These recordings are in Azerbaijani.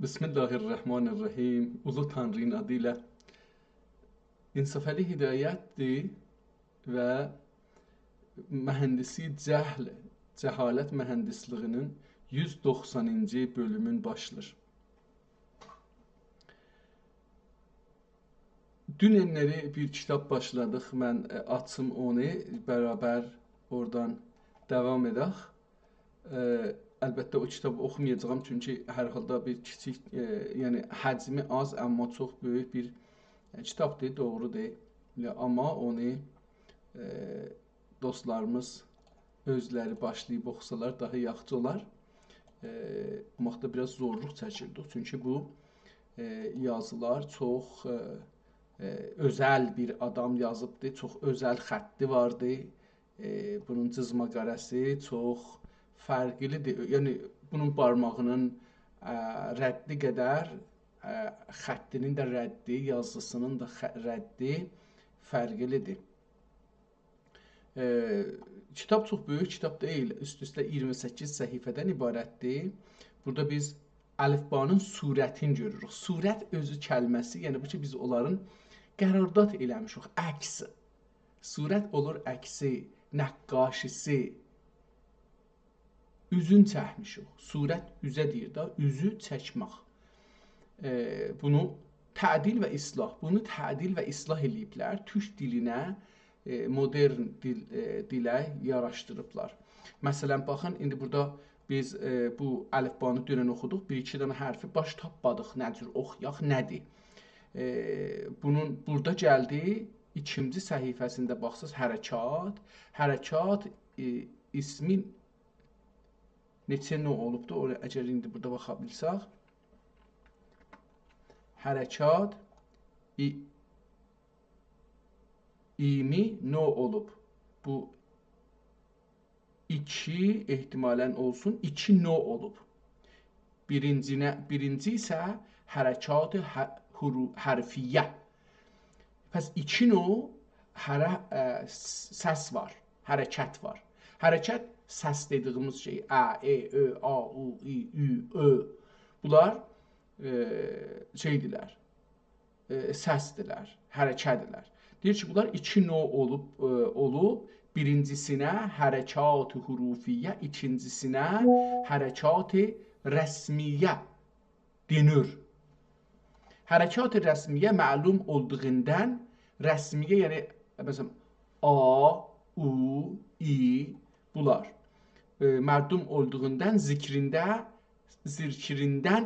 Bismillahirrahmanirrahim. Ulu Tanrı'nın adıyla İnsafəli hidayətdir və mühəndisi cəhalət mühəndisliyinin 190-cı bölümün başlayır. Dünənləri bir kitab başladıq. Mən açım onu, bərabər oradan davam edək. Əlbəttə o kitabı oxumayacağam, çünki hər halda bir kiçik, yəni həcmi az, amma çox böyük bir kitabdır, doğrudur. Amma onu dostlarımız özləri başlayıb oxusalar daha yaxşı olar. Oxumaqda biraz zorluq çəkirdik, çünki bu yazılar çox özəl bir adam yazıbdır, çox özəl xətti vardı. Bunun cızma qarəsi çox fərqlidir. Yəni bunun barmağının rəddi qədər xəttinin də rəddi, yazısının da rəddi fərqlidir. Kitab çox böyük kitab deyil. Üst-üstə 28 səhifədən ibarətdir. Burada biz əlifbanın surətini görürük. Surət özü kəlməsi, yəni bu ki biz onların qərardat eləmişik, əksi. Surət olur əksi, nəqqaşisi. Üzün çəkmişik. Surət üzə deyir da, üzü çəkmək. Bunu tədil və islah. Bunu tədil və islah eləyiblər. Türk dilinə, modern dilə yaraşdırıblar. Məsələn, baxın, indi burada biz bu əlifbanı dünən oxuduq. Bir-iki dənə hərfi baş tapmadıq. Nə cür oxuyaq, nədir? Bunun burada gəldi, ikinci səhifəsində baxsız hərəkat. Hərəkat ismin neçə növ olubdur? Oraya əgər indi burada baxa bilsək. Hərəkat imi növ olub. Bu iki ehtimalən olsun, iki növ olub. Birinci isə hərəkat hərfiyyə. Pəs iki növ səs var, hərəkət var. Hərəkət səs dediyimiz şey, ə, e, ö, a, u, i, ü, ö. Bunlar şeydirlər, səsdirlər, hərəkədirlər. Deyir ki, bunlar iki növ olub. Birincisinə hərəkat-ı hurufiyyə, ikincisinə hərəkat-ı rəsmiyyə denir. Hərəkat-ı rəsmiyyə məlum olduğundan, rəsmiyyə yəni məsələn a, u, i bunlar məlum olduğundan zikrindən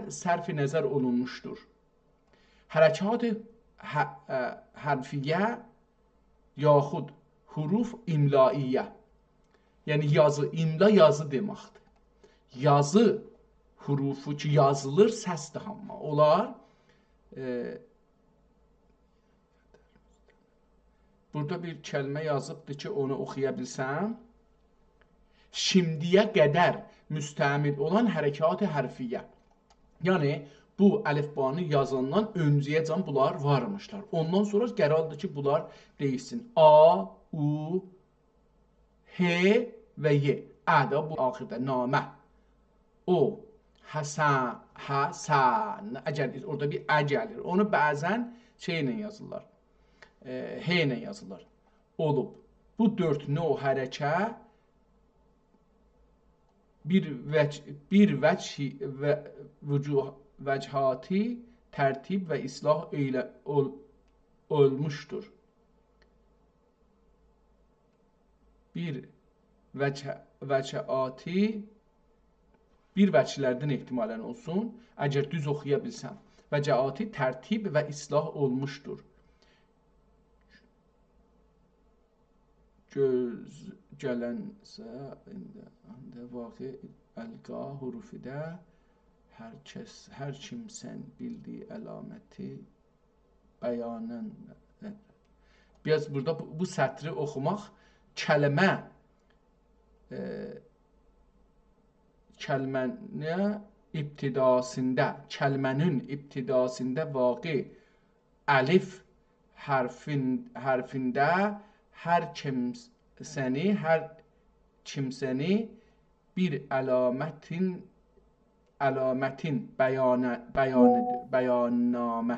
sərf-i nəzər olunmuşdur. Hərəkat-ı hərfiyyə yaxud huruf imlaiyyə. Yəni yazı, imla yazı deməkdir. Yazı hurufu ki yazılır, səsdir amma. Onlar burada bir kəlmə yazıbdır ki, onu oxuya bilsəm. Şimdiyə qədər müstəmil olan hərəkat-ı hərfiyyə. Yəni, bu əlifbanı yazandan öncəyəcən bunlar varmışlar. Ondan sonra qərardır ki, bunlar deyilsin. A, U, H və Y. Ədə bu axırda, namə. O, Həsən, Həsən. Əgər orada bir ə gəlir. Onu bəzən şey ilə yazırlar. H ilə yazırlar. Olub. Bu dörd növ hərəkə bir vəchati tərtib və islah elə olmuşdur. Bir vəchati bir vəchlərdən ehtimalən olsun, əgər düz oxuya bilsəm. Vəchati tərtib və islah olmuşdur. Göz gələnsə, indi vaqi əlqa hurufidə hər kimsən bildiyi əlaməti bəyanən. Biraz burada bu sətri oxumaq kəlmənin ibtidasında vaqi əlif hərfində hər kimsəni bir əlamətin alamətin bəyannamə.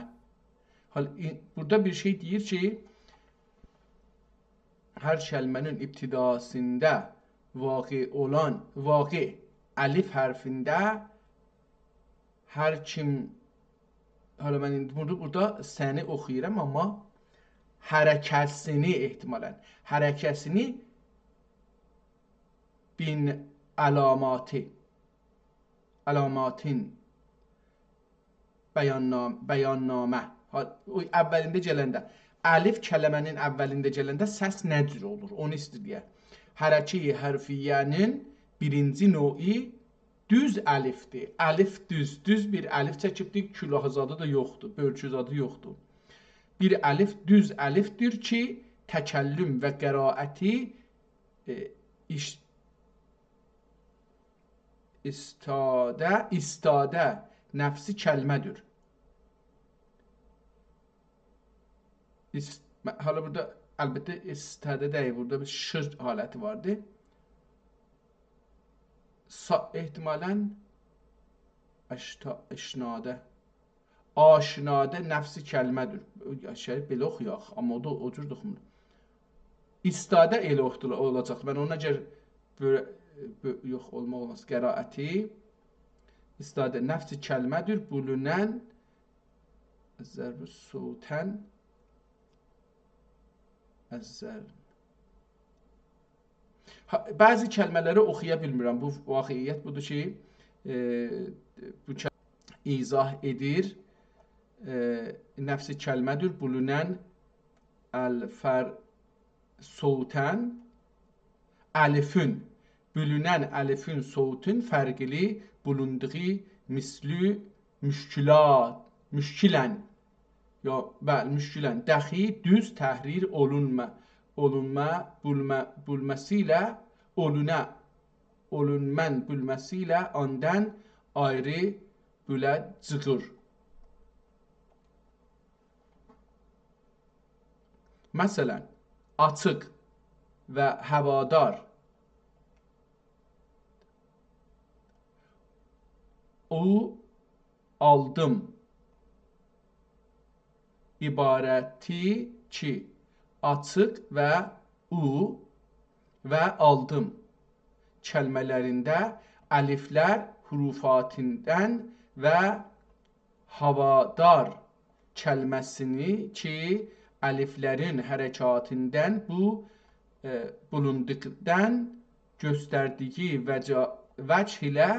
Burada bir şey deyir ki, hər kəlmənin ibtidasında vaqe olan, vaqe əlif hərfində hər kim, hala mən indi burada səni oxuyuram, amma hərəkəsini ehtimalən, hərəkəsini bin alamatin bəyannamə. Əvvəlində gələndə, əlif kələmənin əvvəlində gələndə səs nə cür olur? Onu istəyir. Hərəki hərfiyyənin birinci növi düz əlifdir. Əlif düz bir əlif çəkibdik, külahazadı da yoxdur, bölgüzadı yoxdur. Bir əlif düz əlifdir ki, təkəllüm və qəraəti istadə nəfsi kəlmədir. Hala burada əlbəttə istadə deyil, burada bir şır haləti vardır. Ehtimalən aşinadə nəfsi kəlmədir. Belə oxuyaq, amma o da o cür oxumur. İstadə elə olacaq. Mən ona görə yox, olmaz. Qəraəti istadə nəfsi kəlmədir. Bulunən zərb-ü sutən bəzi kəlmələri oxuya bilmirəm. Bu vaqiiyyət budur ki, bu izah edir. Nəfsi kəlmədir. Bulunən soutən əlifün. Bölünən əlifün soutun fərqli bulunduğu mislü müşkilən. Ya bəli, müşkilən. Dəxi düz təhrir olunmən bülməsilə ondan ayrı büləcğır. Məsələn, açıq və həvadar. O aldım ibarəti ki, açıq və və aldım kəlmələrində əliflər hurufatindən və havadar kəlməsini ki, əliflərin hərəkatindən bu bulunduqdan göstərdiyi vəch ilə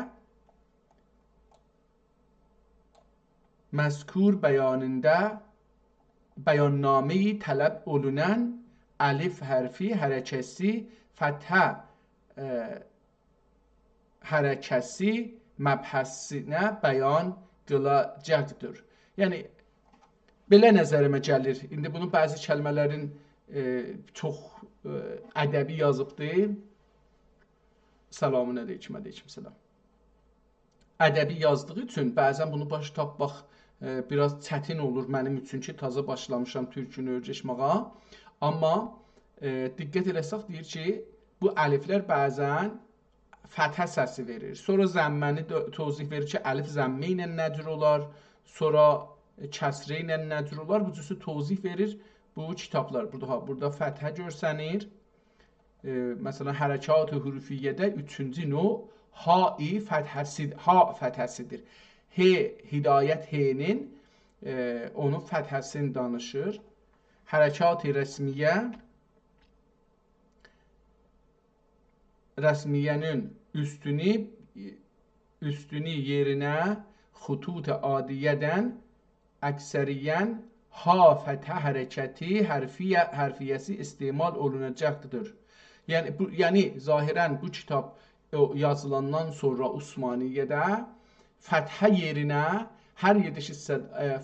məzkur bəyanname-i tələb olunan əlif hərfi hərəkəsi fəthə hərəkəsi məbhəsinə bəyan qılacaqdır. Yəni, belə nəzərimə gəlir. İndi bunun bəzi kəlmələrin çox ədəbi yazıbdır. Selamun aleyküm, aleyküm selam. Ədəbi yazdığı üçün bəzən bunu baş tapmaq biraz çətin olur mənim üçün ki, taza başlamışam türkünü öyrəşməyə. Amma diqqət eləsək deyir ki, bu əliflər bəzən fəthə səsi verir. Sonra zəmməni tozih verir ki, əlif zəmmə ilə nəcür olar, sonra kəsrə ilə nəcür olar. Bu cüsü tozih verir bu kitablar. Burada fəthə görsənir. Məsələn, hərəkat-ı hurufiyyədə üçüncü növ ha-i fəthəsidir. Hidayət H-nin onun fəthəsini danışır. Hərəkat-ı rəsmiyyənin üstünü yerinə xutut-ı adiyyədən əksəriyyən ha fəthə hərəkəti hərfiyyəsi istemal olunacaqdır. Yəni zahirən bu kitab yazılandan sonra Osmaniyyədə fəthə yerinə hər yerdə ki,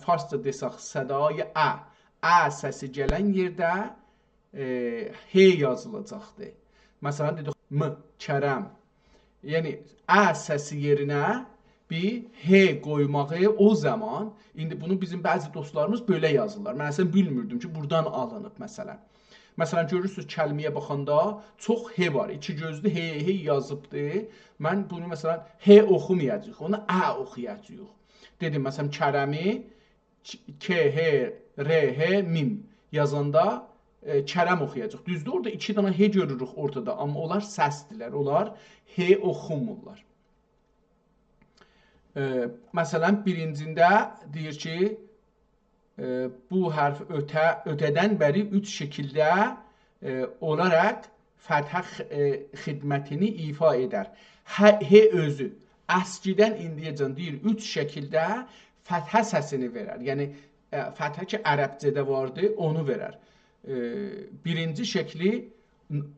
farsca desək sədai ə səsi gələn yerdə h yazılacaqdır. Məsələn, dedik m, kərəm. Yəni, ə səsi yerinə bir h qoymağı o zaman, indi bunu bizim bəzi dostlarımız belə yazırlar. Mən əslən bilmirdim ki, buradan alınıb məsələn. Məsələn, görürsünüz kəlməyə baxanda çox he var. İki gözlü he yazıbdır. Mən bunu məsələn he oxumayacağıq, onu ə oxuyacağıq. Dedim, məsələn, Kərəmi k, h, r, h, mim yazanda Kərəm oxuyacaq. Düzdür, orada iki dənə he görürük ortada, amma onlar səsdirlər, onlar he oxumurlar. Məsələn, birincində deyir ki, bu hərf ötədən bəri 3 şəkildə olaraq fəthə xidmətini ifa edər. He özü əskidən indiyəcən deyir 3 şəkildə fəthə səsini verər. Yəni fəthə ki ərəbcədə vardı, onu verər. Birinci şəkli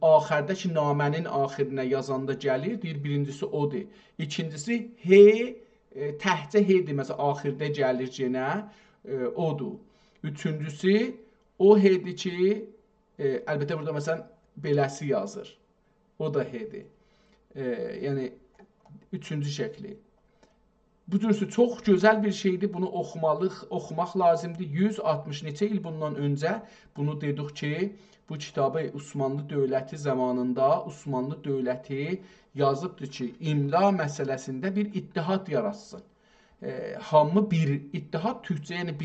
axırdakı namənin axirinə yazanda gəlir, deyir birincisi odur. İkincisi he, təhcə hedir, məsələn axirdə gəlir yenə, odur. Üçüncüsü o hedir ki, əlbəttə burada məsələn beləsi yazır. O da hedir. Yəni üçüncü şəkli. Bu cürsə çox gözəl bir şeydir. Bunu oxumaq lazımdır. 160 neçə il bundan öncə bunu dedik ki, bu kitabı Osmanlı dövləti zamanında Osmanlı dövləti yazıbdır ki, imla məsələsində bir ittihad yaratsın. Hamı bir ittihad türkcə, yəni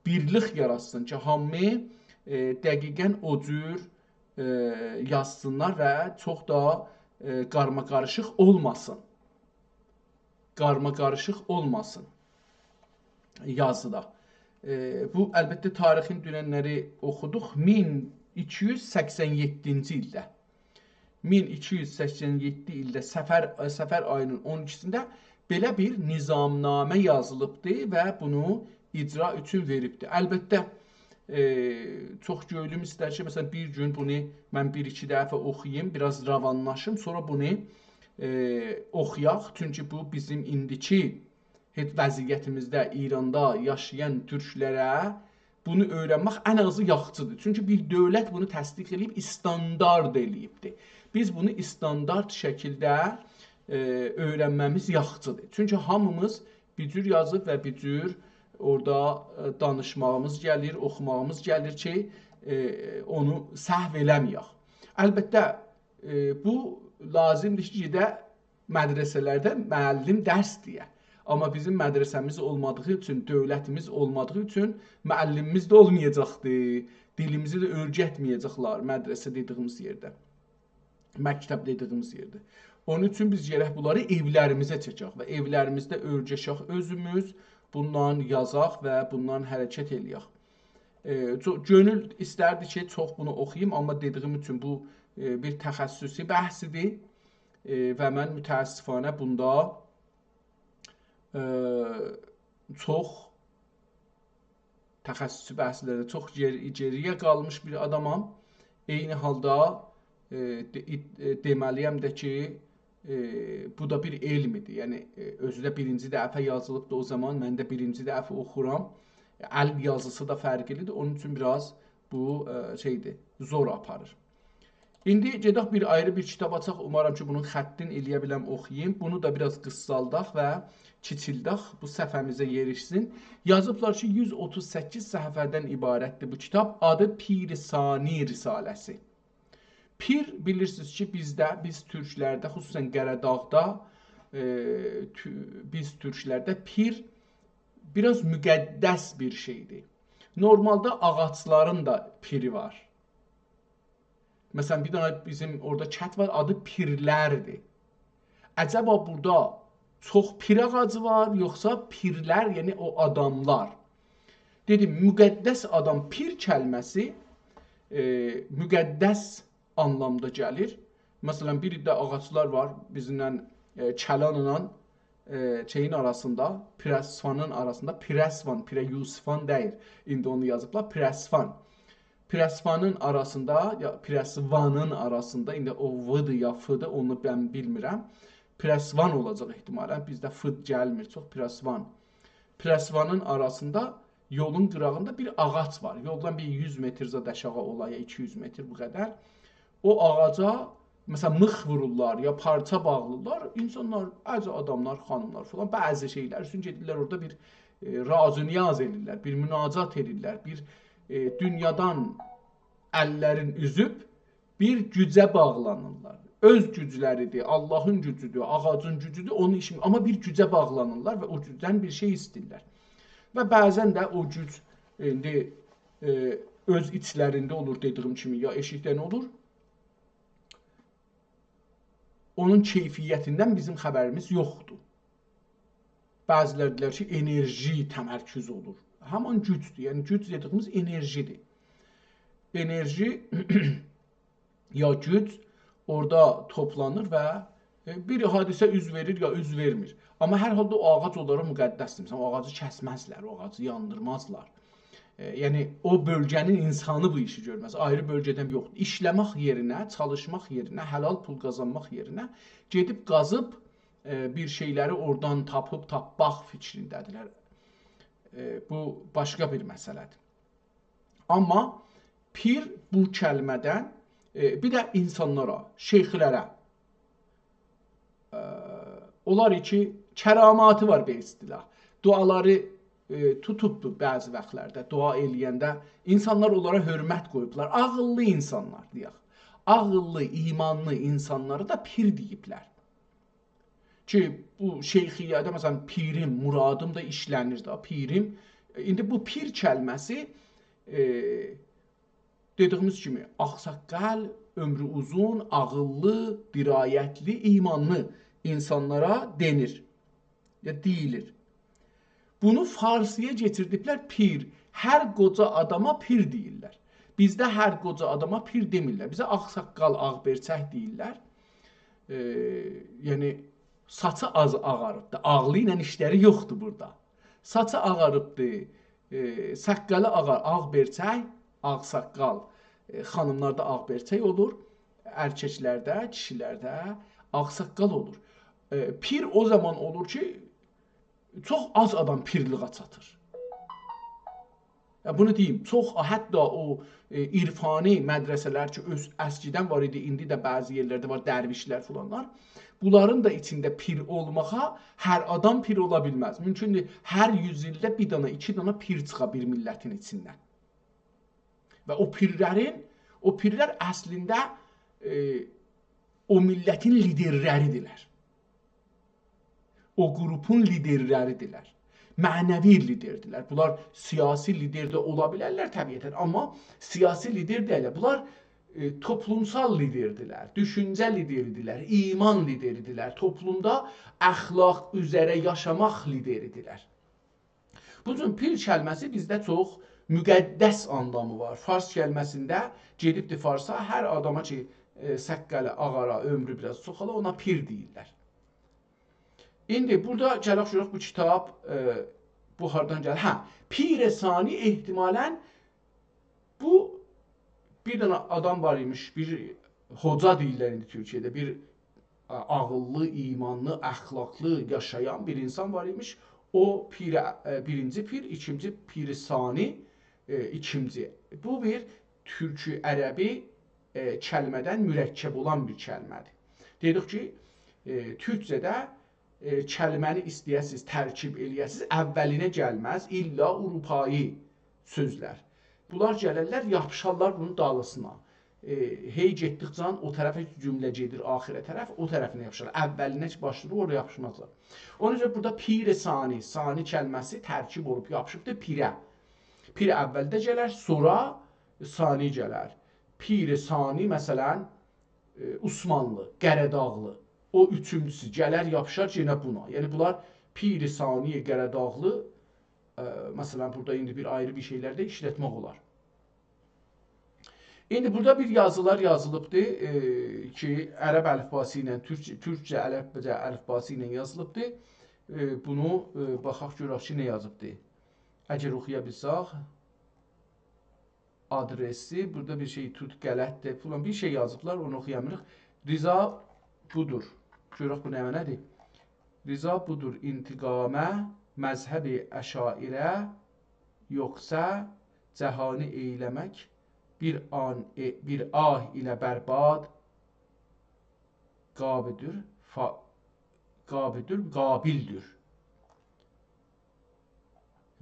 birlik yaratsın ki, hamı dəqiqən o cür yazsınlar və çox da qarma-qarışıq olmasın. Qarma-qarışıq olmasın yazıda. Bu əlbəttə tarixin dünənləri oxuduq 1287-ci ildə. 1287 ildə Səfər ayının 12-sində belə bir nizamnamə yazılıbdır və bunu icra üçün veribdir. Əlbəttə çox göylüm istər ki, məsələn bir gün bunu mən 1-2 dəfə oxuyayım, biraz ravanlaşım, sonra bunu oxuyaq. Çünki bu bizim indiki vəziyyətimizdə İranda yaşayan türklərə bunu öyrənmək ən azı yaxçıdır. Çünki bir dövlət bunu təsdiq edib, standart eləyibdir. Biz bunu standart şəkildə öyrənməmiz yaxçıdır. Çünki hamımız bir cür yazıb və bir cür orada danışmağımız gəlir, oxumağımız gəlir ki, onu səhv eləməyək. Əlbəttə, bu lazımdır ki, gedə mədrəsələrdə müəllim dərs deyə. Amma bizim mədrəsəmiz olmadığı üçün, dövlətimiz olmadığı üçün müəllimimiz də olmayacaqdır. Dilimizi də öyrətməyəcəklər mədrəsə dediyimiz yerdə. Məktəb dediyimiz yerdə. Onun üçün biz gərək bunları evlərimizə çəkək və evlərimizdə öyrəşək özümüz, bundan yazaq və bundan hərəkət eləyək. Gönül istərdi ki, çox bunu oxuyayım, amma dediyim üçün bu bir təxəssüsi bəhsidir və mən mütəəssifanə bunda çox təxəssüsi bəhslərdə çox geriyə qalmış bir adamam. Eyni halda deməliyəm də ki, bu da bir elmidir. Yəni, özü də birinci dəfə yazılıbdır o zaman, mən də birinci dəfə oxuram. Əl yazısı da fərqlidir, onun üçün biraz bu zor aparır. İndi gedək bir ayrı bir kitab açaq. Umarım ki, bunun xəttin eləyə biləm, oxuyayım. Bunu da biraz qıssaldaq və kiçildaq, bu səhifəmizə yerişsin. Yazıblar ki, 138 səhifədən ibarətdir bu kitab. Adı Pir-i-Sani Risaləsi. Pir, bilirsiniz ki, biz türklərdə, xüsusən Qəradağda, biz türklərdə pir biraz müqəddəs bir şeydir. Normalda ağaçların da piri var. Məsələn, bir dənə bizim orada kət var, adı pirlərdir. Əcəba burada çox pir ağacı var, yoxsa pirlər, yəni o adamlar. Dedim, müqəddəs adam, pir kəlməsi müqəddəs anlamda gəlir. Məsələn, bir də ağaclar var, bizimlə Kəlanla şeyin arasında, Pirəsvanın arasında, Pirəsvan, Pirə Yusifan deyil. İndi onu yazıblar, Pirəsvan. Pirəsvanın arasında, ya Pirəsvanın arasında, indi o vıdır ya fıdır, onu mən bilmirəm. Pirəsvan olacaq ehtimalən, bizdə fıd gəlmir çox, Pirəsvan. Pirəsvanın arasında yolun qırağında bir ağac var. Yoldan bir 100 metr zad aşağı olaya, 200 metr bu qədər. O ağaca məsələn mıx vururlar ya parça bağlırlar. İnsanlar, adamlar, xanımlar falan bəzi şeylər üçün gedirlər orada bir razı niyaz edirlər, bir münacat edirlər, bir dünyadan əllərin üzüb bir gücə bağlanırlar. Öz gücləridir, Allahın gücüdür, ağacın gücüdür, onun işi. Amma bir gücə bağlanırlar və o gücdən bir şey istəyirlər. Və bəzən də o güc indi öz içlərində olur dediyim kimi, ya eşikdən olur. Onun keyfiyyətindən bizim xəbərimiz yoxdur. Bəziləri deyirlər ki, enerji təmərküz olur. Haman gücdür. Yəni güc dediyimiz enerjidir. Enerji ya güc orada toplanır və bir hadisə üz verir ya üz vermir. Amma hər halda o ağac onlara müqəddəsdir. Məsələn, o ağacı kəsməzlər, o ağacı yandırmazlar. Yəni o bölgənin insanı bu işi görməz. Ayrı bölgədən yoxdur. İşləmək yerinə, çalışmaq yerinə, helal pul qazanmaq yerinə gedib qazıb bir şeyləri oradan tapıb tapmaq fikrindədirlər. Bu başqa bir məsələdir. Amma pir bu kəlmədən bir də insanlara, şeyxlərə onlar ki, kəramatı var bir istilah. Duaları tutubdur bəzi vaxtlarda. Dua eləyəndə insanlar onlara hörmət qoyublar. Ağıllı insanlar deyək. Ağıllı, imanlı insanları da pir deyiblər. Ki bu şeyxiyyədə məsələn pirim, muradım da işlənir də, pirim. İndi bu pir kəlməsi dediyimiz kimi ağsaqqal, ömrü uzun, ağıllı, dirayətli, imanlı insanlara denir. Ya deyilir. Bunu Farsıya getirdiklər pir. Hər qoca adama pir deyirlər. Bizdə hər qoca adama pir demirlər. Bizə ağsaqqal, ağberçək deyirlər. Yəni saçı az ağarıbdır. Ağlı ilə işləri yoxdur burada. Saçı ağarıbdır. Saqqalı ağberçək, ağsaqqal. Xanımlarda ağberçək olur. Erkəklərdə, kişilərdə ağsaqqal olur. Pir o zaman olur ki, çox az adam pirliğə çatır. Bunu deyim, çox hətta o irfani mədrəsələr ki, öz əskidən var idi, indi də bəzi yerlərdə var, dərvişlər filanlar. Bunların da içində pir olmağa hər adam pir ola bilməz. Mümkündür, hər 100 ildə bir dana, 2 dana pir çıxa bir millətin içindən. Və o pirlər əslində o millətin liderləridirlər. O qrupun liderləridirlər. Mənəvi liderdirlər. Bunlar siyasi lider də ola bilərlər təbiətən, amma siyasi lider deyil. Bunlar toplumsal liderdirlər, düşüncə lideridirlər, iman lideridirlər, toplumda əxlaq üzərə yaşamaq lideridirlər. Bu cür pir kəlməsi bizdə çox müqəddəs anlamı var. Fars kəlməsində gedibdir Farsa, hər adama ki, səqqələ, ağara, ömrü biraz çoxala, ona pir deyirlər. İndi burada gələk görək bu kitab bu hardan gəlir? Hə, Pir-i Sani ehtimalən bu bir dənə adam var imiş, bir hoca deyirlər indi Türkiyədə, bir ağıllı, imanlı, əxlaqlı yaşayan bir insan var imiş. O birinci pir, ikinci Pir-i Sani, ikinci. Bu bir türkü ərəbi kəlmədən mürəkkəb olan bir kəlmədir. Dedik ki, türkcədə kəlməni istəyəsiz, tərkib eləyəsiz, əvvəlinə gəlməz, illa Urupayı sözlər. Bunlar gəlirlər, yapışarlar bunun dalısına. Hey getdikcə o tərəfə cümlə gedir, axirə tərəf, o tərəfinə yapışarlar. Əvvəlinə başlayır, orada yapışmazlar. Onun üçün burada Pir-i Sani, Sani kəlməsi tərkib olub yapışıbdır pirə. Pir əvvəldə gələr, sonra Sani gələr. Pir-i Sani, məsələn, Osmanlı, Qəradağlı. O üçüncüsü gələr, yapışar yenə buna. Yəni, bunlar Pir-i Sani, Qəradağlı, məsələn, burada indi bir ayrı bir şeylərdə işlətmək olar. İndi burada bir yazılar yazılıbdır ki, ərəb əlifbası ilə, türkcə əlifbası ilə yazılıbdır. Bunu baxaq görək ki, nə yazıbdır. Əgər oxuya bilsək, adresi, burada bir şey tut qələtdir, falan bir şey yazıblar, onu oxuyamırıq. Riza budur. Görək bu nə mənədir? Riza budur intiqamə, məzhəbi əşairə, yoxsa cəhani eyləmək, bir ah ilə bərbad qabildir.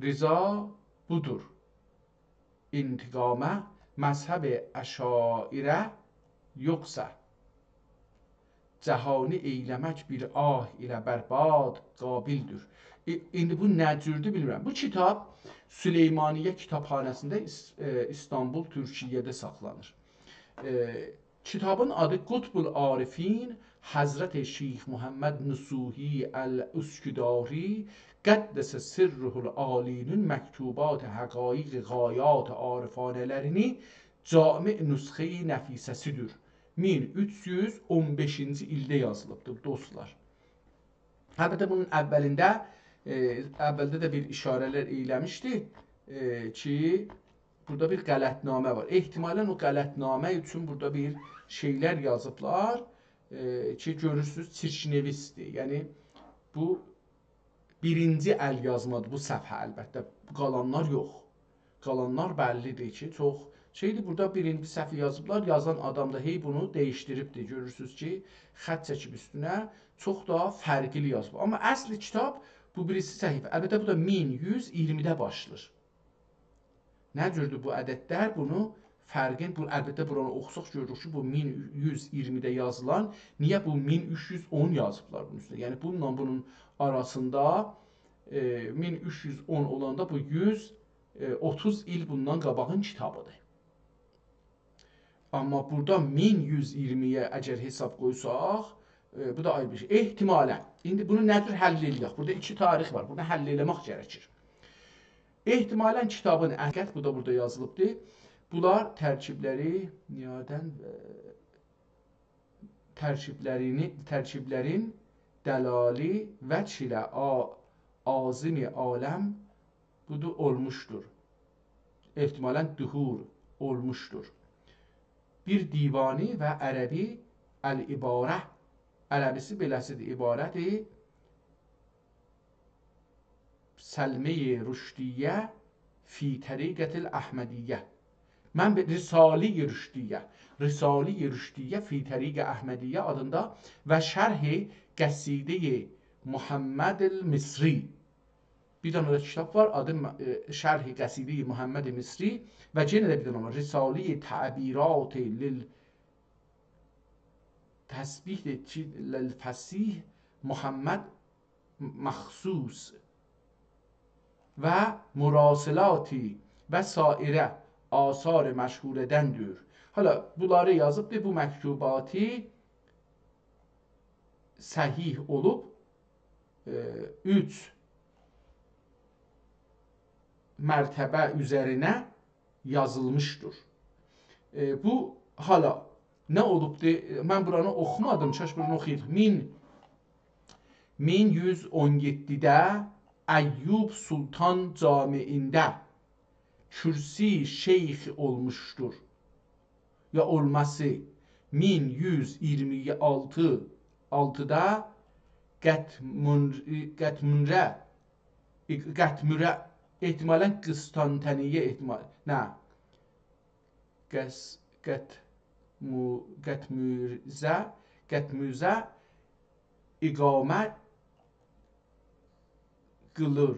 Riza budur. İntiqamə məzhəb əşairə yoxsa cəhanı eyləmək bir ah ilə bərbad qabildir. İndi bu nə cürdür bilmirəm. Bu kitab Süleymaniyyə Kitabxanasında İstanbul, Türkiyədə saxlanır. Kitabın adı Qutbul Arifin Həzrət Şeyx Muhammed Nusuhi Əl-Üsküdari Qəddəsə Sirruhul Alinin Məktubat Həqaiq Qayat Arifanələrini cami nüsxə-i nəfisəsidir. 1315-ci ildə yazılıbdır dostlar. Əlbəttə bunun əvvəldə də bir işarələr eləmişdi ki, burada bir qələtnamə var. Ehtimalən o qələtnamə üçün burada bir şeylər yazıblar ki, görürsünüz çirknevisdir. Yəni bu birinci əl yazmadır bu səfhə əlbəttə. Qalanlar yox. Qalanlar bəllidir ki, çox şeydir. Burada birinci səhv yazıblar. Yazan adam da hey bunu dəyişdiribdir. Görürsünüz ki, xətt çəkib üstünə çox da fərqli yazıb. Amma əsl kitab bu birisi səhifə. Əlbəttə bu da 1120-də başlayır. Nə cürdür bu ədədlər? Bunu fərqin, əlbəttə buranı oxusaq görürük ki, bu 1120-də yazılan, niyə bu 1310 yazıblar bunun üstündə? Yəni bununla bunun arasında 1310 olanda bu 130 il bundan qabağın kitabıdır. Amma burada 1120-yə əgər hesab qoysaq, bu da ayrı bir şey. Ehtimalən. İndi bunu nədir həll eləyək? Burada iki tarix var. Bunu həll eləmək gərəkir. Ehtimalən kitabın əhqət, bu da burada yazılıbdır. Bunlar tərkiblərin dəlali vəc ilə azimi aləm budur olmuşdur. Ehtimalən duhur olmuşdur. Bir divani və ərəbi əl-ibarə. Ərəbisi beləsidir, ibarədir. Səlmə-i rüşdiyyə fi təriqətil əhmədiyyə. Mən Risale-i Rüşdiyyə. Risale-i Rüşdiyyə fi təriqə Əhmədiyyə adında və şərh-i Qəsidə-i Muhammedil-Misri. Bir dənə də kitab var, adı Şərh-i Qəsidə-i Muhammedil-Misri və yenə də bir dənə var. Risale-i Təbirat-i Təsbih Lil-Fəsih Muhammed Məxsus və Murasilat-i və sairə asar məşhurədəndir. Hala bunları yazıbdır, bu məktubatı səhih olub 3 mərtəbə üzərinə yazılmışdır. Bu hala nə olubdur? Mən buranı oxumadım, çaş buranı oxuyayım. 1117-də Əyyub Sultan Camiində kürsi şeyx olmuşdur. Ya olması 1126-da Qətmürə ehtimalən Qıstantaniyyə ehtimal. Nə? Qətmüzə iqamə qılır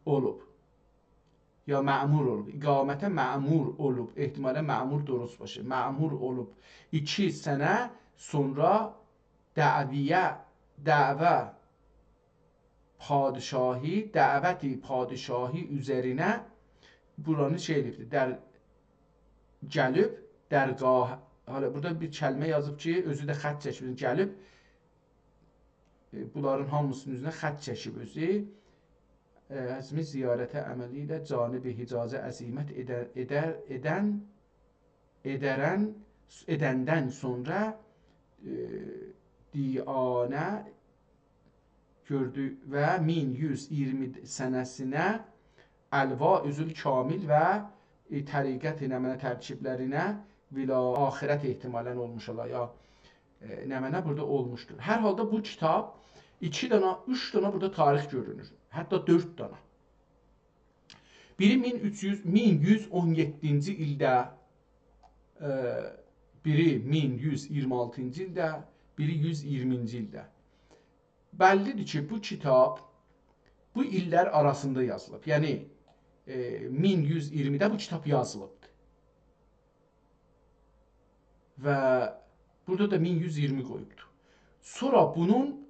olub. Ya mə'mur olub. İqamətə mə'mur olub. Ehtimalən mə'mur durust başı. Mə'mur olub. 2 sənə sonra dəvə dəvəti padişahi üzərinə buranı şey edibdir. Gəlib, dərgah. Hala burada bir kəlmə yazıb ki, özü də xətt çəkib. Gəlib, bunların hamısının üzrə xətt çəkib özü. Əzmi ziyarətə əməli ilə canibi Hicazə əzimət edəndən sonra diyanə gördü və 1120 sənəsinə Əlva-üzül Kamil və təriqət-i nəmənə tərkiblərinə və axirət ehtimalən olmuş ola ya nəmənə burada olmuşdur. Hər halda bu kitab 2 dana, 3 dana burada tarix görünür. Hətta 4 dana. Biri 1117-ci ildə, biri 1126-cı ildə, biri 120-ci ildə. Bəllidir ki, bu kitab bu illər arasında yazılıb. Yəni 1120-də bu kitab yazılıbdır. və burada da 1120 qoyubdur. Sonra bunun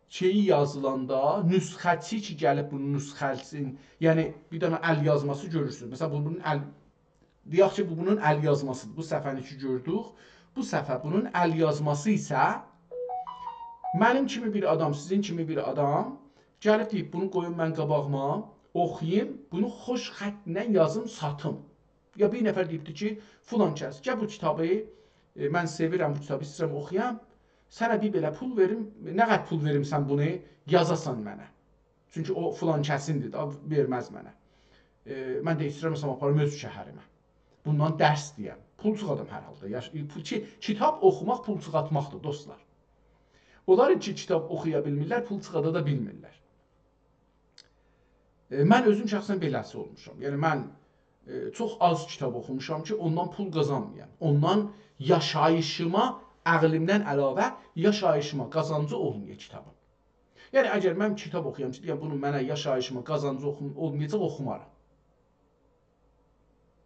şeyi yazılanda nüsxəçi ki gəlib bunun nüsxəçin, yəni bir dənə əl yazması görürsünüz. Məsələn bunun əl deyək ki bu bunun əl yazmasıdır. Bu səhifəni ki gördük. Bu səhifə bunun əl yazması isə mənim kimi bir adam, sizin kimi bir adam gəlib deyib bunu qoyun mən qabağıma, oxuyayım, bunu xoş xətlə yazım, satım. Ya bir nəfər deyibdi ki, filan kəs, gəl bu kitabı, mən sevirəm bu kitabı, istəyirəm oxuyam, sənə bir belə pul verim, nə qədər pul verim sən bunu yazasan mənə. Çünki o filan kəsindir, verməz mənə. Mən də istəyirəm məsələn aparım öz şəhərimə. Bundan dərs deyəm. Pulçuq adam hər halda. Kitab oxumaq pulçuq atmaqdır dostlar. Onlar ki kitab oxuya bilmirlər, pulçuq ada da bilmirlər. Mən özüm şəxsən beləsi olmuşam. Yəni mən çox az kitab oxumuşam ki, ondan pul qazanmayam. Ondan yaşayışıma, əqlimdən əlavə yaşayışıma qazancı olmuyor kitabın. Yəni əgər mən kitab oxuyam ki, deyəm bunun mənə yaşayışıma qazancı olmayacaq, oxumaram.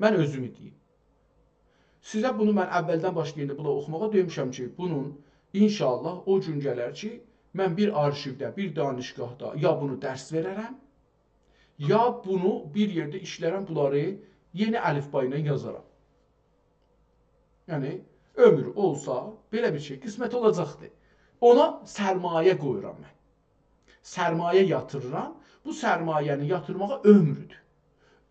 Mən özümü deyim. Sizə bunu mən əvvəldən başlayanda bula oxumağa demişəm ki, bunun inşallah o gün gələr ki, mən bir arşivdə, bir danışqahda ya bunu dərs verərəm, ya bunu bir yerdə işlərəm, bunları yeni əlifba ilə yazaram. Yəni, ömür olsa, belə bir şey qismət olacaqdır. Ona sərmayə qoyuram mən. Sərmayə yatırıram, bu sərmayəni yatırmağa ömrüdür.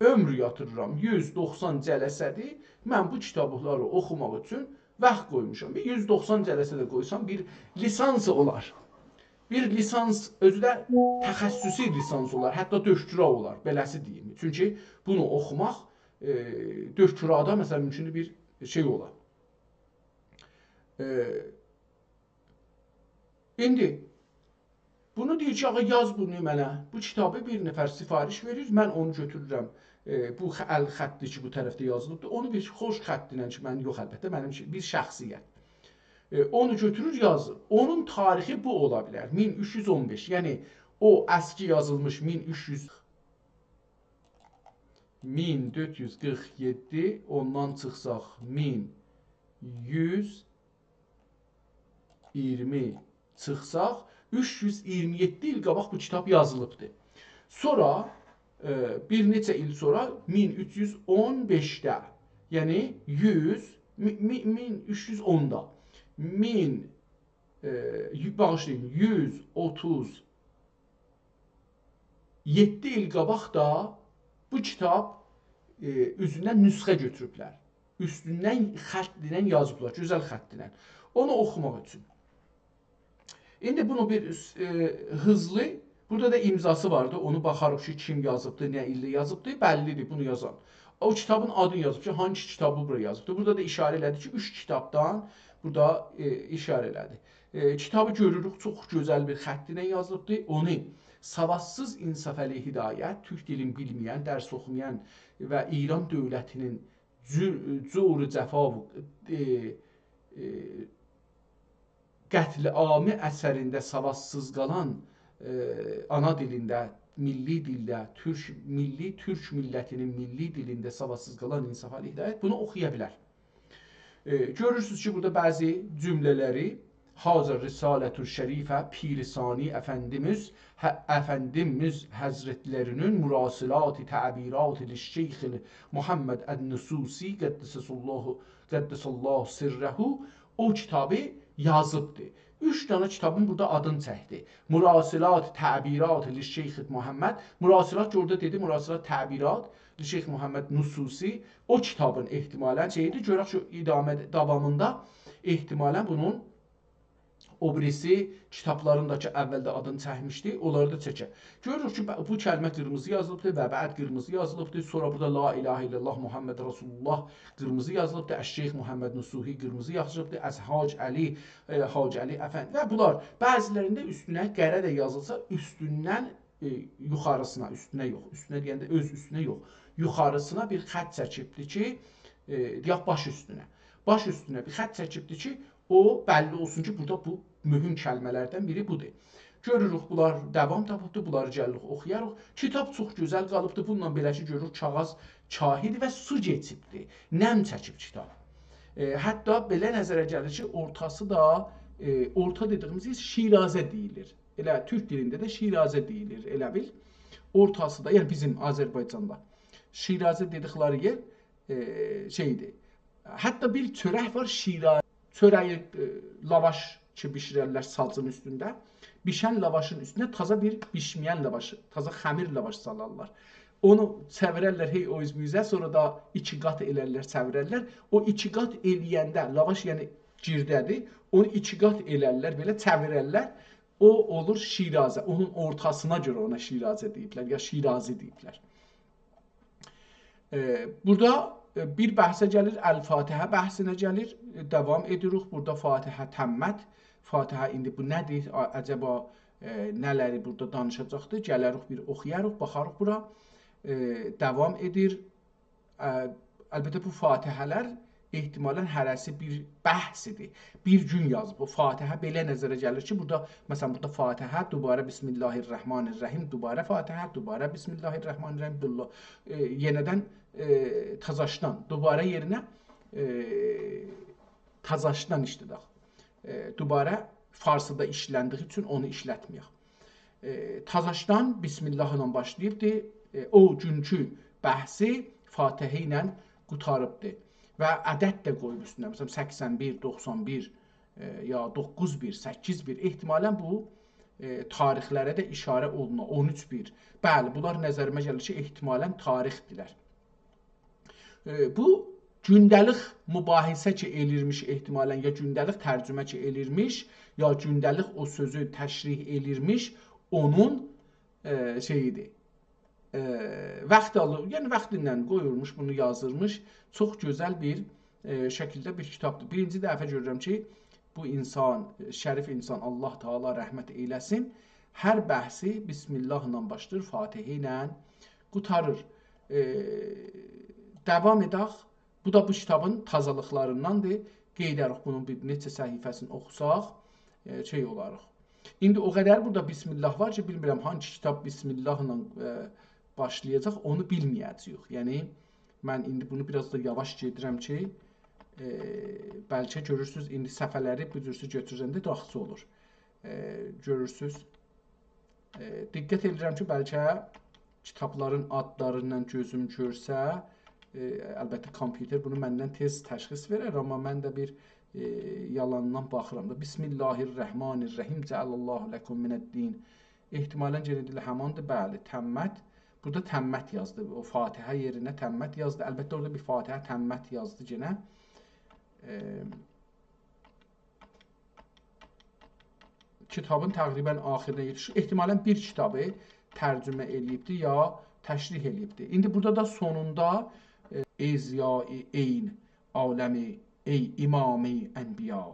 Ömrü yatırıram, 190 cələsədir, mən bu kitabları oxumaq üçün vaxt qoymuşam. 190 cələsə də qoysam bir lisansı olar. Bir lisans özü də təxəssüsi lisans olar, hətta döşkürə olar, beləsi deyim. Çünki bunu oxumaq döşkürada məsələn mümkün bir şey olar. İndi bunu deyir ki, ağa yaz bunu mənə. Bu kitabı bir nəfər sifariş verir, mən onu götürürəm. Bu əl xətti ki, bu tərəfdə yazılıbdır. Onu bir xoş xətti ilə ki, mən yox əlbəttə, mənim bir şəxsiyyət. Onu götürür yazır. Onun tarixi bu ola bilər. 1315. Yəni o əski yazılmış 1447, ondan çıxsaq 1120 çıxsaq 327 il qabaq bu kitab yazılıbdır. Sonra bir neçə il sonra 1315-də, yəni 1310-da bağışlayın 137 il qabaq da bu kitab üzündən nüsxə götürüblər. Üstündən xətlə yazıblar, gözəl xətlə. Onu oxumaq üçün. İndi bunu bir hızlı, burada da imzası vardı. Onu baxarıq ki, kim yazıbdı, nə ildə yazıbdı, bəllidir bunu yazan. O kitabın adını yazıb ki, hangi kitabı buraya yazıbdı. Burada da işarə elədi ki, 3 kitabdan burada işarə elədi. Kitabı görürük, çox gözəl bir xətlə yazılıbdı. Onu savadsız İnsaf Əli Hidayət, türk dilini bilməyən, dərs oxumayan və İran dövlətinin cür cəfa qətl-amı əsərində savadsız qalan ana dilində, milli dildə, milli türk millətinin milli dilində savadsız qalan İnsaf Əli Hidayət bunu oxuya bilər. Görürsünüz ki, burada bəzi cümlələri Hazır Risalətül Şərifə Pirisani Əfəndimiz Həzretlərinin murasilat-ı təbirat-ı Şeyx Muhammed Ən-Nususi Qəddisallahu sirrəhu o kitabı yazıbdır. 3 dənə kitabın burada adını çəkdi. Murasilat təbirat Şeyx Muhammed. Murasilat ki orada dedi, murasilat təbirat Şeyx Muhammed Nususi o kitabın ehtimalən şeydi. Görək şu davamında ehtimalən bunun o birisi kitablarındakı əvvəldə adını çəkmişdi, onları da çəkər. Görürük ki, bu kəlmə qırmızı yazılıbdır və bəd qırmızı yazılıbdır. Sonra burada La İlahe illallah Muhammed Rasulullah qırmızı yazılıbdır. Əş-Şeyx Muhammed Nusuhi qırmızı yazılıbdır. Əz-Hac Əli, Hac Əli Əfəndi və bunlar bəzilərində üstünə qərə də yazılsa, üstündən yuxarısına, üstünə yox, üstünə deyəndə öz üstünə yox, yuxarısına bir xətt çəkibdir ki, deyək baş üstünə. Baş üstünə bir xətt çəkibdir ki, o bəlli olsun ki, burada bu mühüm kəlmələrdən biri budur. Görürük, bunlar davam tapıbdır, bunları gəlirik, oxuyarıq. Kitab çox gözəl qalıbdır, bununla belə ki, görürük, kağız kahid və su geçibdir. Nəm çəkib kitab. Hətta belə nəzərə gəlir ki, ortası da orta dediyimiz yer Şirazə deyilir. Elə türk dilində də Şirazə deyilir, elə bil. Ortası da, yəni bizim Azərbaycanda Şirazə dedikləri yer şeydir. Hətta bir çörək var Şirazə. Çörəyi lavaş ki bişirərlər sacın üstündə. Bişən lavaşın üstünə taza bir bişməyən lavaş, taza xəmir lavaş salarlar. Onu çevirərlər hey o üzmüzə, sonra da 2 qat elərlər, çevirərlər. O 2 qat eləyəndə lavaş yəni girdədir. Onu 2 qat elərlər, belə çevirərlər. O olur Şirazə. Onun ortasına görə ona Şirazə deyiblər ya Şirazi deyiblər. Burada bir bəhsə gəlir, Əl-Fatihə bəhsinə gəlir, davam edirik. Burada Fatihə təmmət. Fatihə indi bu nədir? Əcəba nələri burada danışacaqdır? Gələrik bir oxuyarıq, baxarıq bura. Davam edir. Əlbəttə bu Fatihələr ehtimalən hərəsi bir bəhsidir. Bir gün yazıb. O Fatihə belə nəzərə gəlir ki, burada məsələn burada Fatihə, dubara Bismillahirrahmanirrahim, dubara Fatihə, dubara Bismillahirrahmanirrahim, yenədən tazaşdan, dubara yerinə tazaşdan işlədək. Dubara farsıda işləndiyi üçün onu işlətməyək. Tazaşdan Bismillah ilə başlayıbdı. O günkü bəhsi Fatihə ilə qutarıbdır. Və ədəd də qoyub üstünə. Məsələn 81, 91 ya 91, 81 ehtimalən bu tarixlərə də işarə olunur. 13-1. Bəli, bunlar nəzərimə gəlir ki, ehtimalən tarixdirlər. Bu gündəlik mübahisə ki elirmiş ehtimalən, ya gündəlik tərcümə ki elirmiş, ya gündəlik o sözü təşrih elirmiş, onun şeyidir. Vaxt alır, yəni vaxtindən qoyulmuş, bunu yazılmış, çox gözəl bir şəkildə bir kitabdır. Birinci dəfə görürəm ki, bu insan, şərif insan, Allah Taala rəhmət eyləsin, hər bəhsi Bismillah ilə başlayır, Fatihə ilə qutarır. Davam edək. Bu da bu kitabın tazalıqlarındandır. Qeydərik bunun bir neçə səhifəsini oxusaq, şey olarıq. İndi o qədər burada Bismillah var ki, bilmirəm hangi kitab Bismillahla başlayacaq, onu bilməyəcəyik. Yəni, mən indi bunu biraz da yavaş gedirəm ki, bəlkə görürsünüz, indi səhifələri bu cürsü götürəndə rahatçı olur. Görürsünüz. Diqqət edirəm ki, bəlkə kitabların adlarından gözüm görsə, əlbəttə kompüter bunu məndən tez təşxis verər, amma mən də bir yalandan baxıram da. Bismillahirrahmanirrahim. Cəalallahu ləkum minəd-din. Ehtimalən genedilə həmandır. Bəli, təmmət. Burada təmmət yazdı. O Fatihə yerinə təmmət yazdı. Əlbəttə orada bir Fatihə təmmət yazdı yenə. Kitabın təqribən axirinə yetişir. Ehtimalən bir kitabı tərcümə eləyibdi ya təşrih eləyibdi. İndi burada da sonunda ey ziya-i eyn aləmi, ey imam-i ənbiya,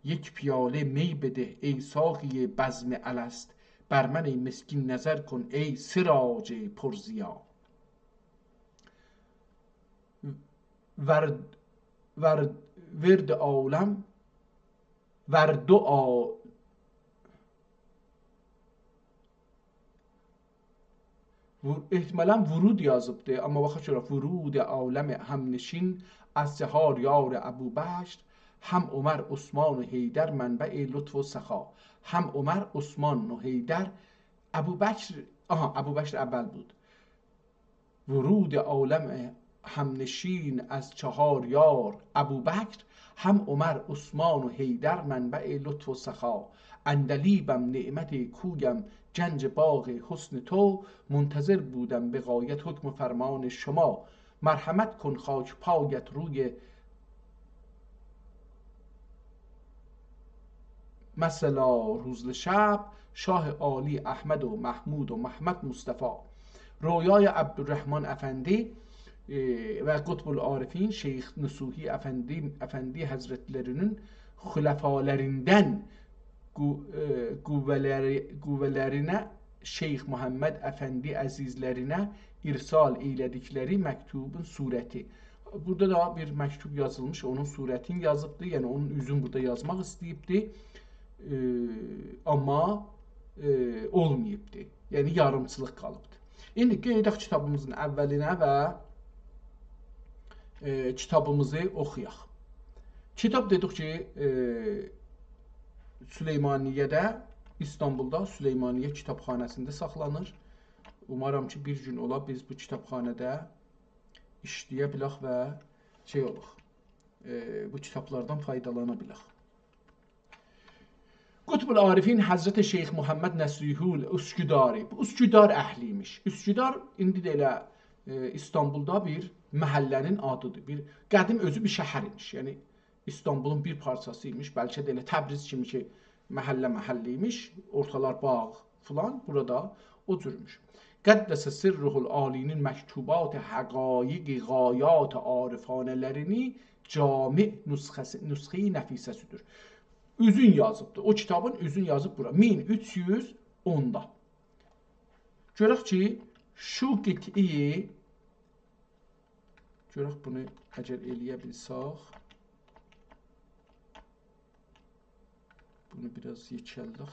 یک پیاله می بده ای ساقی بزم الست، بر من ای مسکین نظر کن ای سراج پرضیا. ورد عالم ورد احتمالا ورود yazıbdı amma vaxt sonra ورود عالم همنشین از چهار یار ابوبکر هم عمر عثمان و حیدر منبع لطف و سخا. هم عمر عثمان و حیدر ابوبکر اول بود. ورود عالم همنشین از چهار یار ابوبکر هم عمر عثمان و حیدر منبع لطف و سخا. عندلیبم نعمت کویم گنج باغ حسن تو، منتظر بودم به غایت حکم فرمان شما. مرحمت کن خاک پایت روی مثلا روز شب، شاه عالی احمد و محمود و محمد مصطفی. رویای عبدالرحمن افendi ve Kutbul Arifin Şeyh Nusuhi Efendi Hazretlerinin hülefalarından qüvvələrinə Şeyh Muhammed Efendi əzizlərinə irsal eylədikləri məktubun surəti. Burada da bir məktub yazılmış, onun surətini yazıbdı, yəni onun üzünü burada yazmaq istəyibdi, amma olmayıbdı, yəni yarımçılıq qalıbdı. İndi qeydək kitabımızın əvvəlinə və kitabımızı oxuyaq. Kitab dedik ki, Süleymaniye'də, İstanbulda Süleymaniye kitabxanəsində saxlanır. Umarım ki, bir gün ola biz bu kitabxanədə işləyə bilək və olaq, bu kitablardan faydalana bilək. Qutbul Arifin Həzrəti Şeyx Muhammed Nəsrihul Üsküdari. Bu Üsküdar əhliymiş. Üsküdar indi də elə İstanbulda bir məhəllənin adıdır. Bir qədim özü bir şəhər imiş. Yəni İstanbulun bir parçası imiş. Bəlkə də elə Təbriz kimi ki məhəllə imiş. Ortalar bağ filan. Burada o cürmüş. Qəddəsə sirruhul alinin məktubat həqaiqi qayat arifanələrini cami nüsxə-i nəfisəsidir. Üzün yazıbdır. O kitabın üzün yazıb bura. 1310-da. Görək ki, şu qit'i, görək bunu əgər eləyə bilsək, bunu biraz yekəldək,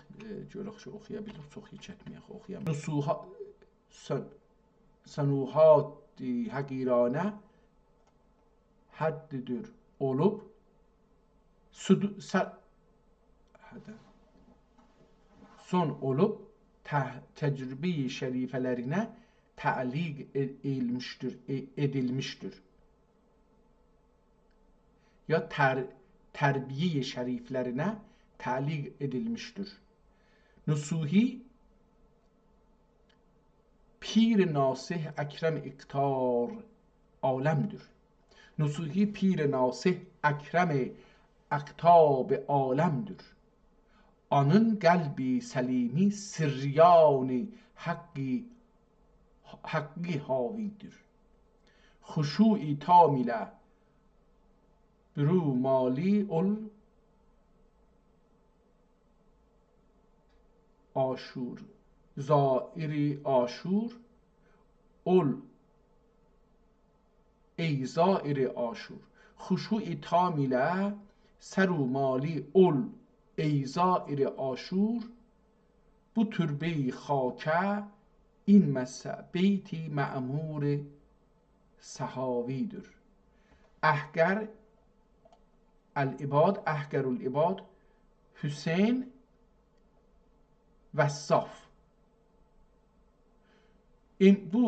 görək ki, oxuya bilirik, çox yekətməyək, oxuyamıyıq. Sənuhat-i həqiranə həddidir olub, son olub, təcrübə-i şərifələrinə təliq edilmişdir. Ya tərbiyə-i şəriflərinə təliq edilmişdir. Nusuhi Pir Nasih Əkrəm İqtar aləmdir. Nusuhi Pir Nasih Əkrəm Əqtab aləmdir. Anın qəlbi səlimi sirriyani haqqi havidir. Xuşu-i tamilə bürü mali ol aşur. Zairi aşur ol ey zairi aşur. Xuşu-i tamilə səru mali ol ey zairi aşur. Bu türbe-i xakə inməsə beyti mə'mur səhavidir. Əhgər el-ibad, əhgərul ibad Hüseyn Vəssaf. Bu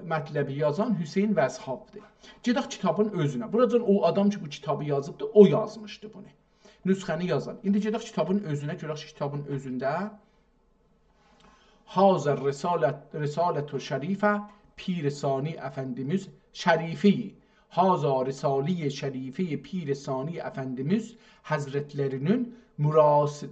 mətləbi yazan Hüseyn Vəzhafdır. Gedək kitabın özünə. Buradan o adam ki, bu kitabı yazıbdır, o yazmışdı bunu. Nüsxəni yazan. İndi gedək kitabın özünə. Görək ki, kitabın özündə Hazır Risalətü Şərifə Pir Sani Əfəndimiz Şərifi. Hazır Risaliye Şərifi Pir Sani Əfəndimiz Həzrətlərinin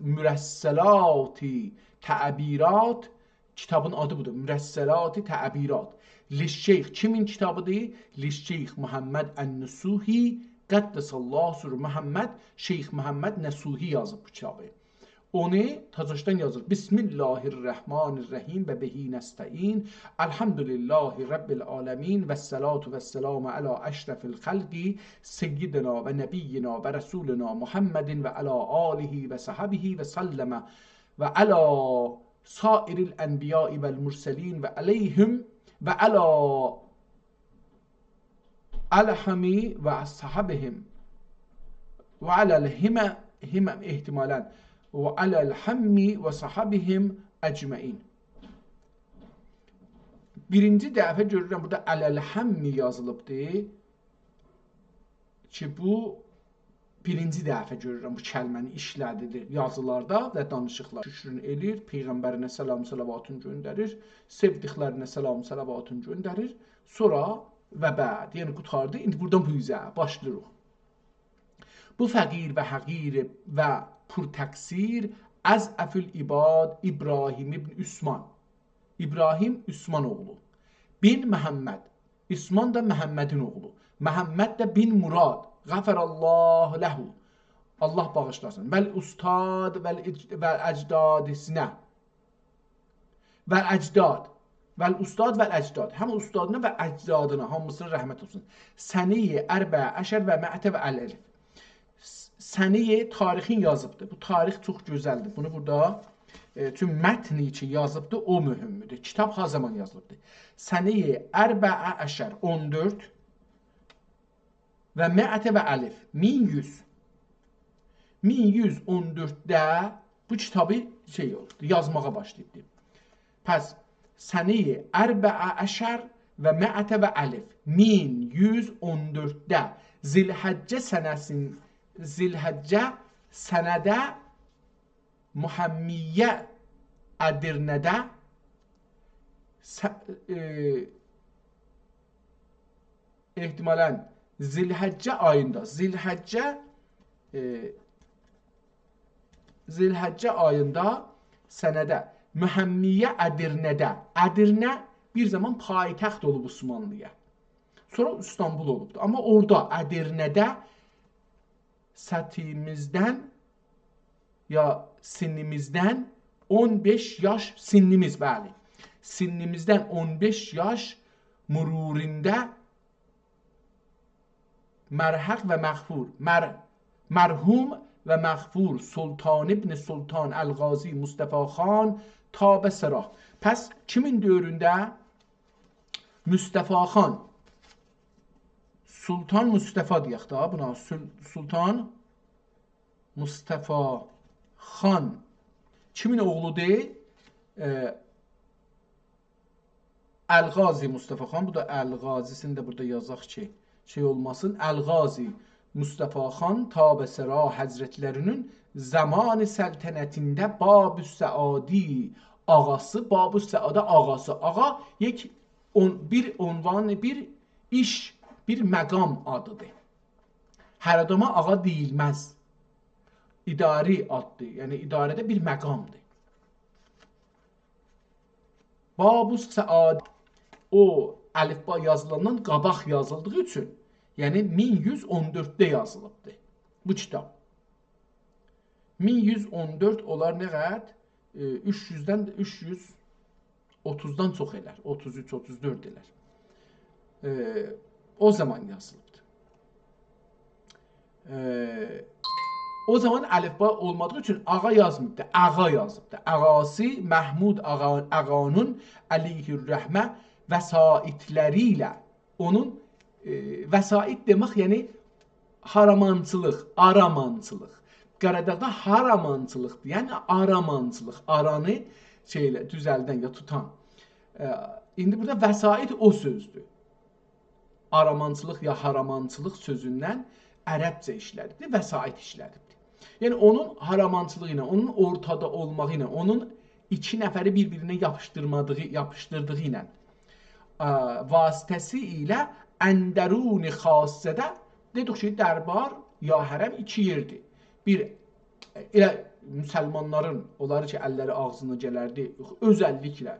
mürəssəlati təbirat. Kitabın adı budur. Mürəssəlati təbirat. Liş-Şeyx kimin kitabıdır? Liş-Şeyx Muhammed Ən-Nəsuhi Qəddəsallahu Sürr Muhammed Şeyx Muhammed Nəsuhi yazıb bu kitabı. Onu Tacaşdan yazır. Bismillahirrahmanirrahim və bihi nəstəin. Elhamdülillahi Rabbil aləmin və səlatu və səlamu əla əşrəfil xəlqi seyyidina və nəbiyyina və rəsulina Muhammedin və əla alihi və sahabihi və səlləmə və əla sairil ənbiyai vəl murselin və əleyhim və əla əlhəmi və sahabihim və ələl himəm ihtimalən və ələl həmmi və sahabihim əcməin. Birinci dəfə görürəm, burada ələl həmmi yazılıbdır ki, bu birinci dəfə görürəm bu kəlməni işlədilir yazılarda və danışıqlar. Şükrün elir, Peyğəmbərinə səlam salavatın göndərir, sevdiklərinə səlam salavatın göndərir. Sonra və bəd, yəni qutardı. İndi buradan bu üzə başlayırıq. Bu fəqir və həqir və pürtəqsir əzəfül ibad İbrahim ibn Üsman. İbrahim Üsman oğlu. Bin Məhəmməd. Üsman da Məhəmmədin oğlu. Məhəmməd də bin Murad. Qəfərallahu ləhu. Allah bağışlasın. Vəl ustad vəl əcdadisinə. Vəl əcdad. Vəl ustad vəl əcdad. Həm ustadına və əcdadına hamısına rəhmət olsun. Səniyə ərbə əşər və məətə və əl-əlif. Səniyə tarixin yazıbdır. Bu tarix çox gözəldir. Bunu burada çünki mətni ki yazıbdır, o mühümdür. Kitab ha zaman yazılıbdır. Səniyə ərbə əşər 14 və məətə və əlif 1100. 1114-də bu kitabı yazmağa başladı. Pəs səneyi ərbəə əşər və məətə və əlif 1114-də Zilhəccə sənədə Muhəmmiyyə Ədirnədə ehtimalən Zilhəccə ayında Zilhəccə ayında sənədə Mühəmmiyyə Ədirnədə. Ədirnə bir zaman paytaxt olub Osmanlıya. Sonra İstanbul olubdu. Amma orada Ədirnədə sətimizdən ya sinnimizdən 15 yaş sinnimiz, bəli. Sinnimizdən 15 yaş mürurində mərhəq və məğfur, mərhum və məğfur Sultan ibn Sultan Əl-Qazi Mustafa Xan Tabe Sərah. Pəs kimin dövründə? Mustafa Xan. Sultan Mustafa deyək da buna. Sultan Mustafa Xan. Kimin oğludur? Əl-Qazi Mustafa Xan. Bu da Əl-Qazisini də burada yazaq ki, olmasın. Əl-Qazi Mustafa Xan Tabe Sərah Həzrətlərinin zamanı səltənətində Bab-ı Səadi ağası, Bab-ı Səada ağası. Ağa bir unvan, bir iş, bir məqam adıdır. Hər adama ağa deyilməz. İdari addır. Yəni idarədə bir məqamdır. Bab-ı Səadi o əlifba yazılandan qabaq yazıldığı üçün, yəni 1114-də yazılıbdır bu kitab. 1114 olar nə qədər? 300-dən 330-dan çox elər. 33-34 elər. O zaman yazılıbdır. O zaman əlifba olmadığı üçün ağa yazmıbdır. Ağa yazıbdır. Ağası Məhmud Ağanın əleyhir-rəhmə vəsaitləri ilə onun vəsait demək, yəni haramançılıq, aramançılıq. Qaradağda haramançılıqdır, yəni aramançılıq, aranı düzəldən ya tutan. İndi burada vəsait o sözdür. Aramançılıq ya haramançılıq sözündən ərəbcə işlədibdir, vəsait işlədibdir. Yəni onun haramançılığı ilə, onun ortada olmağı ilə, onun iki nəfəri bir-birinə yapışdırdığı ilə, vasitəsi ilə əndəruni xassədə dedik ki, dərbar ya hərəm iki yerdir. Bir, elə müsəlmanların, onları ki, əlləri ağzına gələrdi, özəlliklə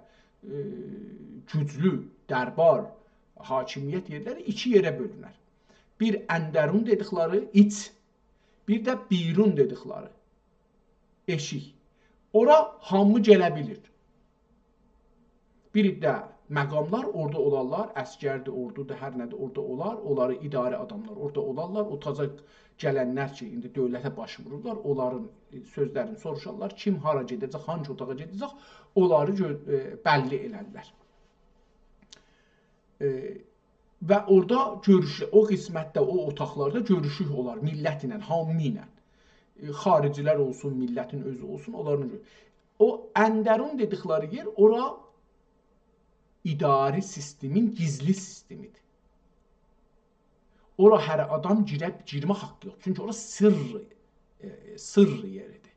güclü, dərbar, hakimiyyət yerləri iki yerə bölünər. Bir, əndərun dedikləri iç, bir də birun dedikləri eşik. Ora hamı gələ bilir. Bir də məqamlar orada olarlar, əskərdir, ordudur, hər nədir orada olar, onları idarə adamlar orada olarlar, o taza gələnlər ki, indi dövlətə başvururlar, onların sözlərini soruşarlar, kim hara gedəcək, hangi otağa gedəcək, onları bəlli elərlər. Və orada görüşü, o qismətdə, o otaqlarda görüşük olar millət ilə, hamı ilə. Xaricilər olsun, millətin özü olsun, onların görüşü. O əndərun dedikləri yer, ora idari sistemin gizli sistemidir. Ora hər adam girmə haqqı yox. Çünki ora sırrı yeridir.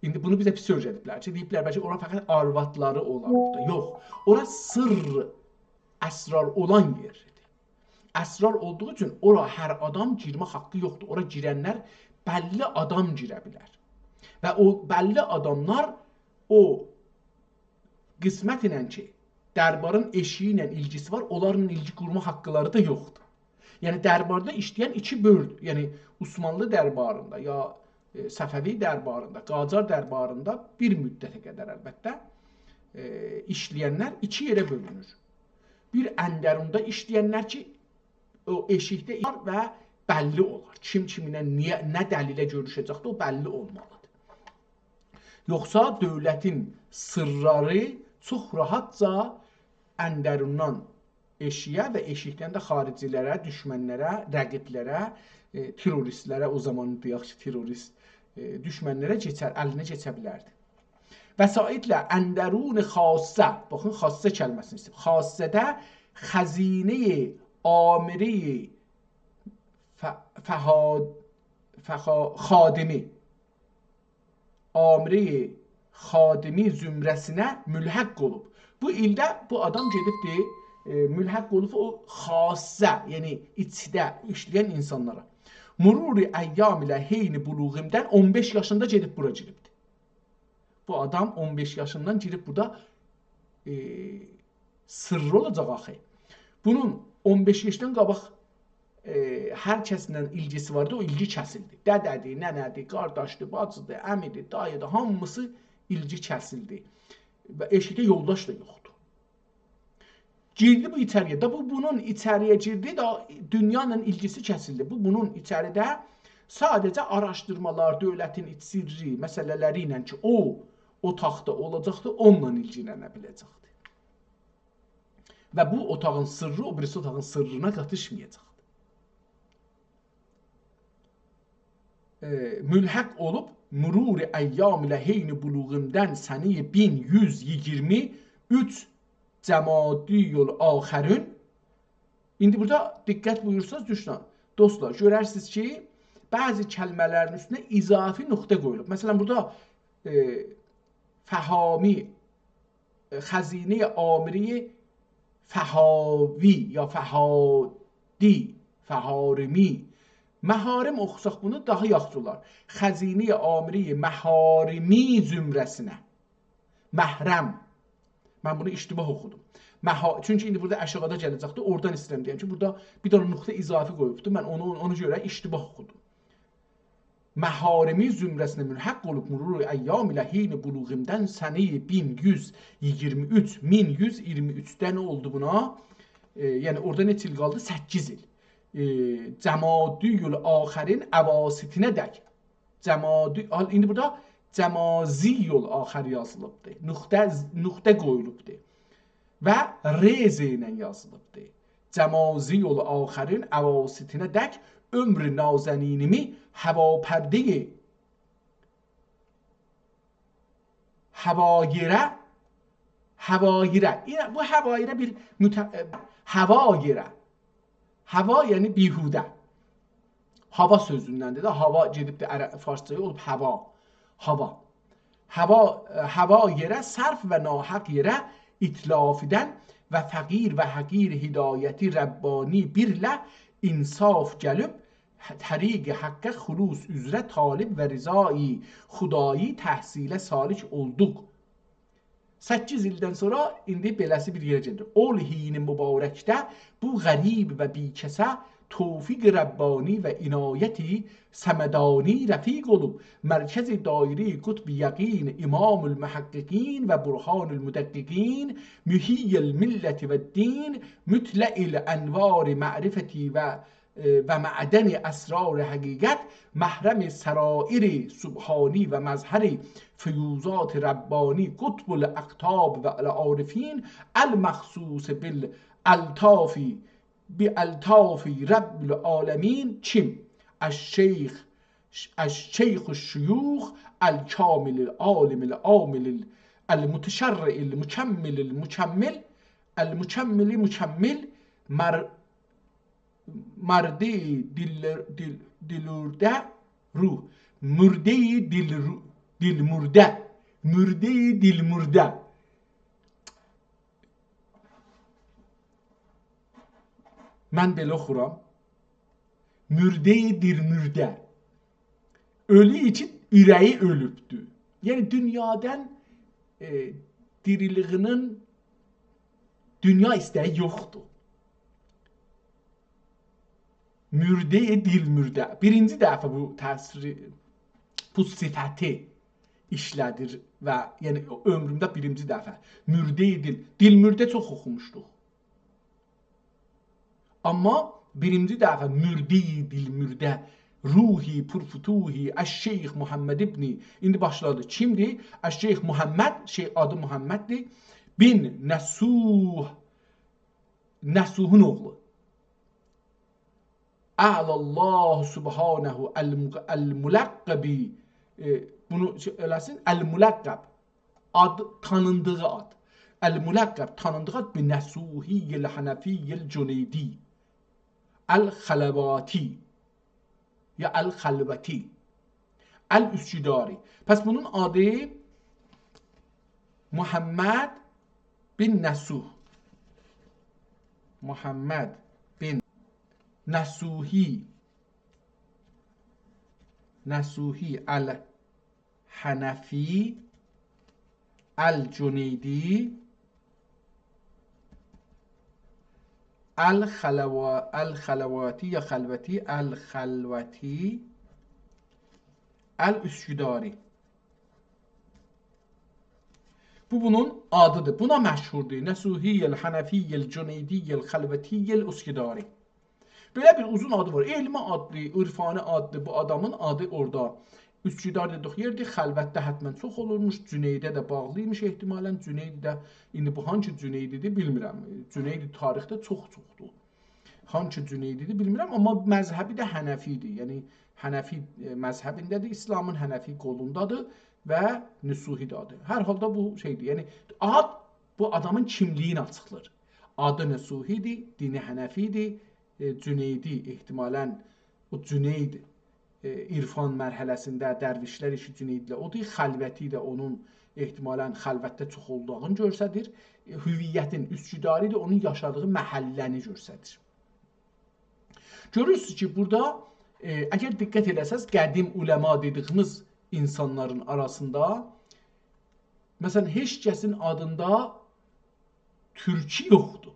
İndi bunu bizə pis öyrədiblər ki, deyiblər ki, ora fəqət arvadları olar burada. Yox, ora sırrı, əsrar olan yeridir. Əsrar olduğu üçün ora hər adam girmə haqqı yoxdur. Ora girənlər bəlli adam girə bilər. Və o bəlli adamlar o qismət ilə ki, dərbarın eşiyi ilə ilgisi var, onların ilgi qurma haqqıları da yoxdur. Yəni, dərbarda işləyən iki böldür. Yəni, Osmanlı dərbarında, ya Səfəvi dərbarında, Qacar dərbarında bir müddətə qədər əlbəttə işləyənlər iki yerə bölünür. Bir əndərunda işləyənlər ki, o eşikdə var və bəlli olar. Kim kiminə, nə dəlilə görüşəcəkdə o bəlli olmalıdır. Yoxsa dövlətin sırları çox rahatca əndərundan eşiyə və eşikdən də xaricilərə, düşmənlərə, rəqiblərə, terroristlərə, o zaman deyək ki, terrorist düşmənlərə əlinə keçə bilərdi. Vəsaitlə əndərun xassə, baxın xassə kəlməsini istəyib. Xassədə xəzinə amiri xadimi, amiri xadimi zümrəsinə mülhəq olub. Bu ildə bu adam gedibdir, mülhəq olub o xassə, yəni içdə işləyən insanlara. Mururi əyyam ilə heyni buluğimdən 15 yaşında gedib bura giribdir. Bu adam 15 yaşından girib burada sırrı olacaq axı. Bunun 15 yaşdan qabaq hər kəslə ilgisi vardı, o ilgi kəsildi. Dədədir, nənədir, qardaşdır, bacıdır, əmidir, dayıdır, hamısı ilgi kəsildi. Və eşikdə yoldaş da yoxdur. Girdi bu içəriyə. Da bu bunun içəriyə girdi, da dünyanın ilgisi kəsildi. Bu bunun içəridə sadəcə araşdırmalar, dövlətin iç sirri məsələləri ilə ki, o otaqda olacaqdı, onunla ilgilənə biləcəkdi. Və bu otağın sırrı o birisi otağın sırrına qatışmayacaqdı. Mülhəq olub, mururi əyyam ilə heyni buluğimdən səni 1123 cəmadiyul axərün. İndi burada diqqət buyursanız dostlar, görərsiniz ki, bəzi kəlmələrin üstünə izafi nöqtə qoyulub. Məsələn, burada fəhami, xəzinə amiri fəhavi ya fəhadi, fəharimi. Məharim oxusaq bunu daha yaxşı olar. Xəzinə amiri məharimi zümrəsinə. Məhrəm. Mən bunu iştibah oxudum. Çünki indi burada əşğada gələcəkdir. Oradan istəyirəm deyəm ki, burada bir dənə nöqtə izafi qoyubdur. Mən onu görə iştibah oxudum. Məharimi zümrəsinə mülhəq olub murur əyyam ilə heyni buluğimdən səni 1123, 1123-də nə oldu buna? Yəni orada neçə il qaldı? 8 il. Cəmadiyul axərin əvasitinə dək. İndi burada cəmaziyul axər yazılıbdır. Nöqtə qoyulubdur. Və reze ilə yazılıbdır. Cəmaziyul axərin əvasitinə dək ömrü nazəninimi həvapərdeyi həvayirə bu həvayirə bir həvayirə. Hava yəni bihudə. Hava sözündəndir də. Hava gedibdir farsçaya olub hava. Hava. Hava yerə sərf və nahaq yerə itlaf edən və fəqir və həqir hidayəti Rəbbani birlə insaf gəlib təriq haqqə xulus üzrə talib və rizai xudayı təhsilə salik olduq. 8 ildən sonra indi beləsi bir yerə gedir. Ol hiyni mübarəkdə bu qərib və bikəsə توفیق ربانی و عنایتی سمدانی رفیق olub مرکز دایره قطب یقین امام المحققین و برهان المدققین محی الملت و الدین مطلع الانوار معرفتی و معدن اسرار حقیقت محرم سرائر سبحانی و مظهر فیوزات ربانی قطب الاقطاب و العارفین المخصوص بالالطاف بألطاف رب العالمین چیم الشیخ الشیوخ الکامل العالم العامل المتشرع المكمل المكمل مرده دلورده روح مرده دلمرده mən belə oxuram. Mürdə dirmürdə. Ölü için ürəyi ölübdür. Yəni dünyadan diriliğinin dünya istəyi yoxdur. Mürdə dilmürdə. Birinci dəfə bu təsiri, bu sifəti işlədir və yəni ömrümdə birinci dəfə. Mürdə dilmürdə çox oxumuşduq. Amma birinci dəfə mürdi dilmürdə ruhi purfutuhi Əş-Şeyx Muhammed ibni indi başladı. Kimdir? Əş-Şeyx Muhammed, adı Muhammeddir. Bin Nəsuhun oğlu. A'lallahu subhanahu el-mulaqqabi bunu eləsin, əl-müləqqəb, ad, tanındığı ad. Əl-müləqqəb, tanındığı ad bi-Nəsuhiyyil Hənəfiyyil Cüneydi, Əl-Xələvati ya Əl-Xəlvəti, Əl-Üsküdari. Pəs bunun adı Muhammed bin Nəsuh. Muhammed bin Nəsuhi. Nəsuhi Əl-Hənəfi Əl-Cüneydi Əl-Xələvati ya Xəlvəti Əl-Xəlvəti Əl-Üsküdari. Bu bunun adıdır. Buna məşhurdur. Nəsuhiyyəl Hənəfiyyəl Cüneydiyyəl Xəlvətiyyəl Üsküdari. Belə bir uzun adı var. Elmi adlı, irfani adlı bu adamın adı orada. Üsküdar dedik yerdir. Xəlvətdə hətmən çox olurmuş. Cüneydə də bağlıymış ehtimalən. Cüneyd də, indi bu hangi Cüneydidir bilmirəm. Cüneydi tarixdə çoxdur. Hangi Cüneydidir bilmirəm. Amma məzhəbi də Hənəfidir. Yəni Hənəfi məzhəbindədir. İslamın Hənəfi qolundadır və Nüsuhi də adı. Hər halda bu şeydir. Yəni ad bu adamın kimliyini açıqlar. Adı Nüsuhidir, dini Hənəfidir. Cüneydi ehtimalən o Cüneyd irfan mərhələsində dərvişlər işi Cüneydlə odur. Xəlvəti də onun ehtimalən xəlvətdə çox olduğunu göstərir. Hüviyyətin Üsküdarı da onun yaşadığı məhəlləni göstərir. Görürsünüz ki, burada əgər diqqət edəsəz, qədim uləma dediyimiz insanların arasında məsələn heç kəsin adında türkü yoxdur.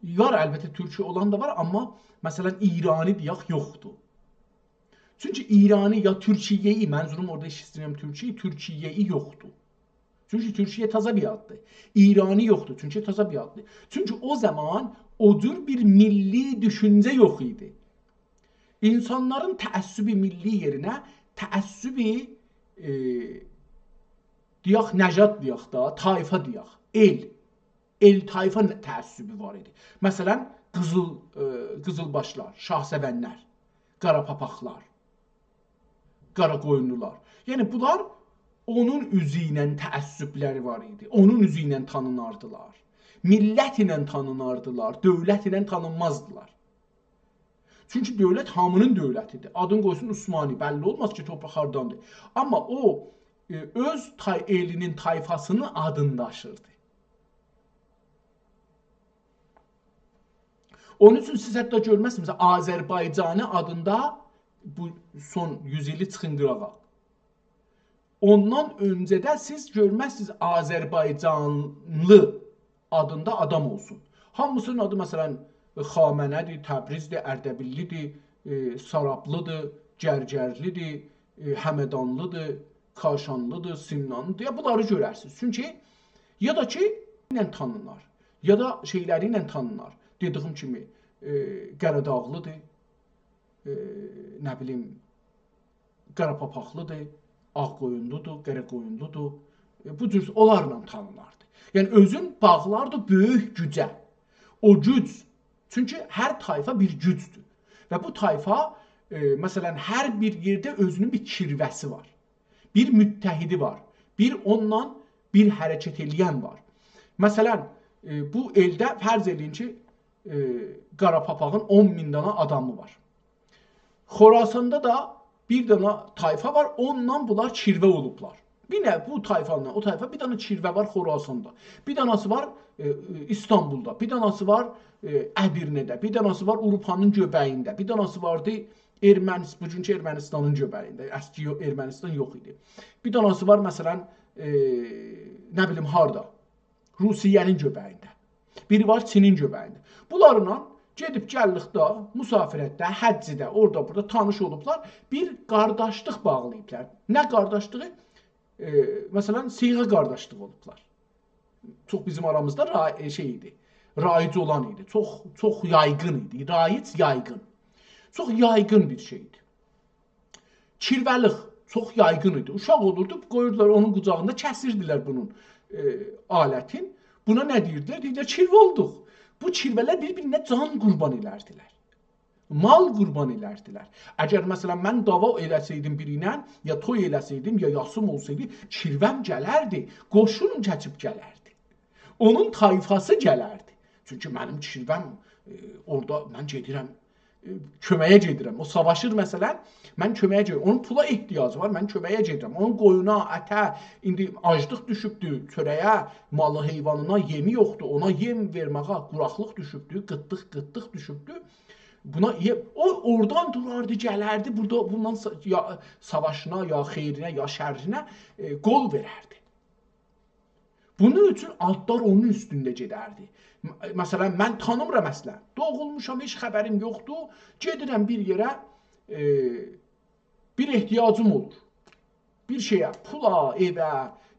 Var əlbəttə türkü olan da var, amma məsələn İrani deyək yoxdur. Çünki İrani ya Türkiyeyi, mənzurum orada işləyirəm Türkiyeyi yoxdur. Çünki Türkiye taza bir addır. İrani yoxdur, çünki taza bir addır. Çünki o zaman o cür bir milli düşüncə yox idi. İnsanların təəssübi milli yerinə təəssübi deyək, nəcad deyək da, tayfa deyək, el tayfa təəssübü var idi. Məsələn, qızılbaşlar, şahsevənlər, qara papaqlar, qara qoyunlular. Yəni, bunlar onun üzü ilə təəssübləri var idi. Onun üzü ilə tanınardılar. Millət ilə tanınardılar, dövlət ilə tanınmazdılar. Çünki dövlət hamının dövlətidir. Adın qoysun Osmani, bəlli olmaz ki, torpaq hardandır. Amma o, öz elinin tayfasının adını daşırdı. Onun üçün siz hətta görməzsiniz, Azərbaycanı adında bu son 100 ili çıxın qırağa. Ondan öncədə siz görməzsiniz Azərbaycanlı adında adam olsun. Hamısının adı məsələn Xamənədir, Təbrizdir, Ərdəbillidir, Sarablıdır, Gərgərlidir, Həmədanlıdır, Kaşanlıdır, Simnanlıdır. Ya bunları görərsiniz. Çünki ya da ki ilə tanınlar, ya da şeyləri ilə tanınlar. Dediyim kimi Qəradağlıdır, nə bilim qara papaqlıdır, ağ qoyunludur, qara qoyunludur. Bu cür onlarla tanınardı. Yəni özün bağlardı böyük gücə. O güc, çünki hər tayfa bir gücdür. Və bu tayfa məsələn hər bir yerdə özünün bir kirvəsi var. Bir müttəhidi var. Bir onunla bir hərəkət eləyən var. Məsələn, bu eldə fərz eləyin ki, qara papağın 10.000 dana adamı var. Xorasanda da bir dana tayfa var, onunla bunlar kirvə olublar. Bu tayfanla o tayfa bir dana kirvə var Xorasanda. Bir danası var İstanbulda, bir danası var Ədirnədə, bir danası var Urpanın göbəyində, bir danası vardı bugünkü Ermənistanın göbəyində. Əski Ermənistan yox idi. Bir danası var məsələn nə bilim harda? Rusiyanın göbəyində. Biri var Çinin göbəyində. Bunlarla gedib gəllikdə, müsafirətdə, həccidə, orada burada tanış olublar. Bir qardaşlıq bağlayıblar. Nə qardaşlığı? Məsələn, siğə qardaşlığı olublar. Çox bizim aramızda şey idi, raic olan idi. Çox yaygın idi. Raic, yaygın. Çox yaygın bir şeydi. Kirvəlik çox yaygın idi. Uşaq olurdu, qoyurdular onun qucağında, kəsirdilər bunun alətin. Buna nə deyirdilər? Deyirdilər, kirvə olduq. Bu kirvələr bir-birinə can qurban edərdilər. Mal qurban edərdilər. Əgər məsələn mən dava eləsəydim birinə, ya toy eləsəydim, ya yasım olsaydı, kirvəm gələrdi, qoşun keçib gələrdi. Onun tayfası gələrdi. Çünki mənim kirvəm orada mən gedirəm, köməyə gedirəm. O savaşır məsələn, mən köməyə gedirəm. Onun pula ehtiyacı var, mən köməyə gedirəm. Onun qoyuna, ətə, indi aclıq düşübdür, çörəyə, malı heyvanına yemi yoxdur, ona yem verməyə quraqlıq düşübdür, qıtlıq düşübdür. Buna o oradan durardı, gələrdi, burada bundan ya savaşına, ya xeyrinə, ya şərrinə qol verərdi. Bunun üçün adlar onun üstündə gedərdi. Məsələn, mən tanımıram əslən. Doğulmuşam, heç xəbərim yoxdur. Gedirəm bir yerə, bir ehtiyacım olur. Bir şeyə, pula, evə,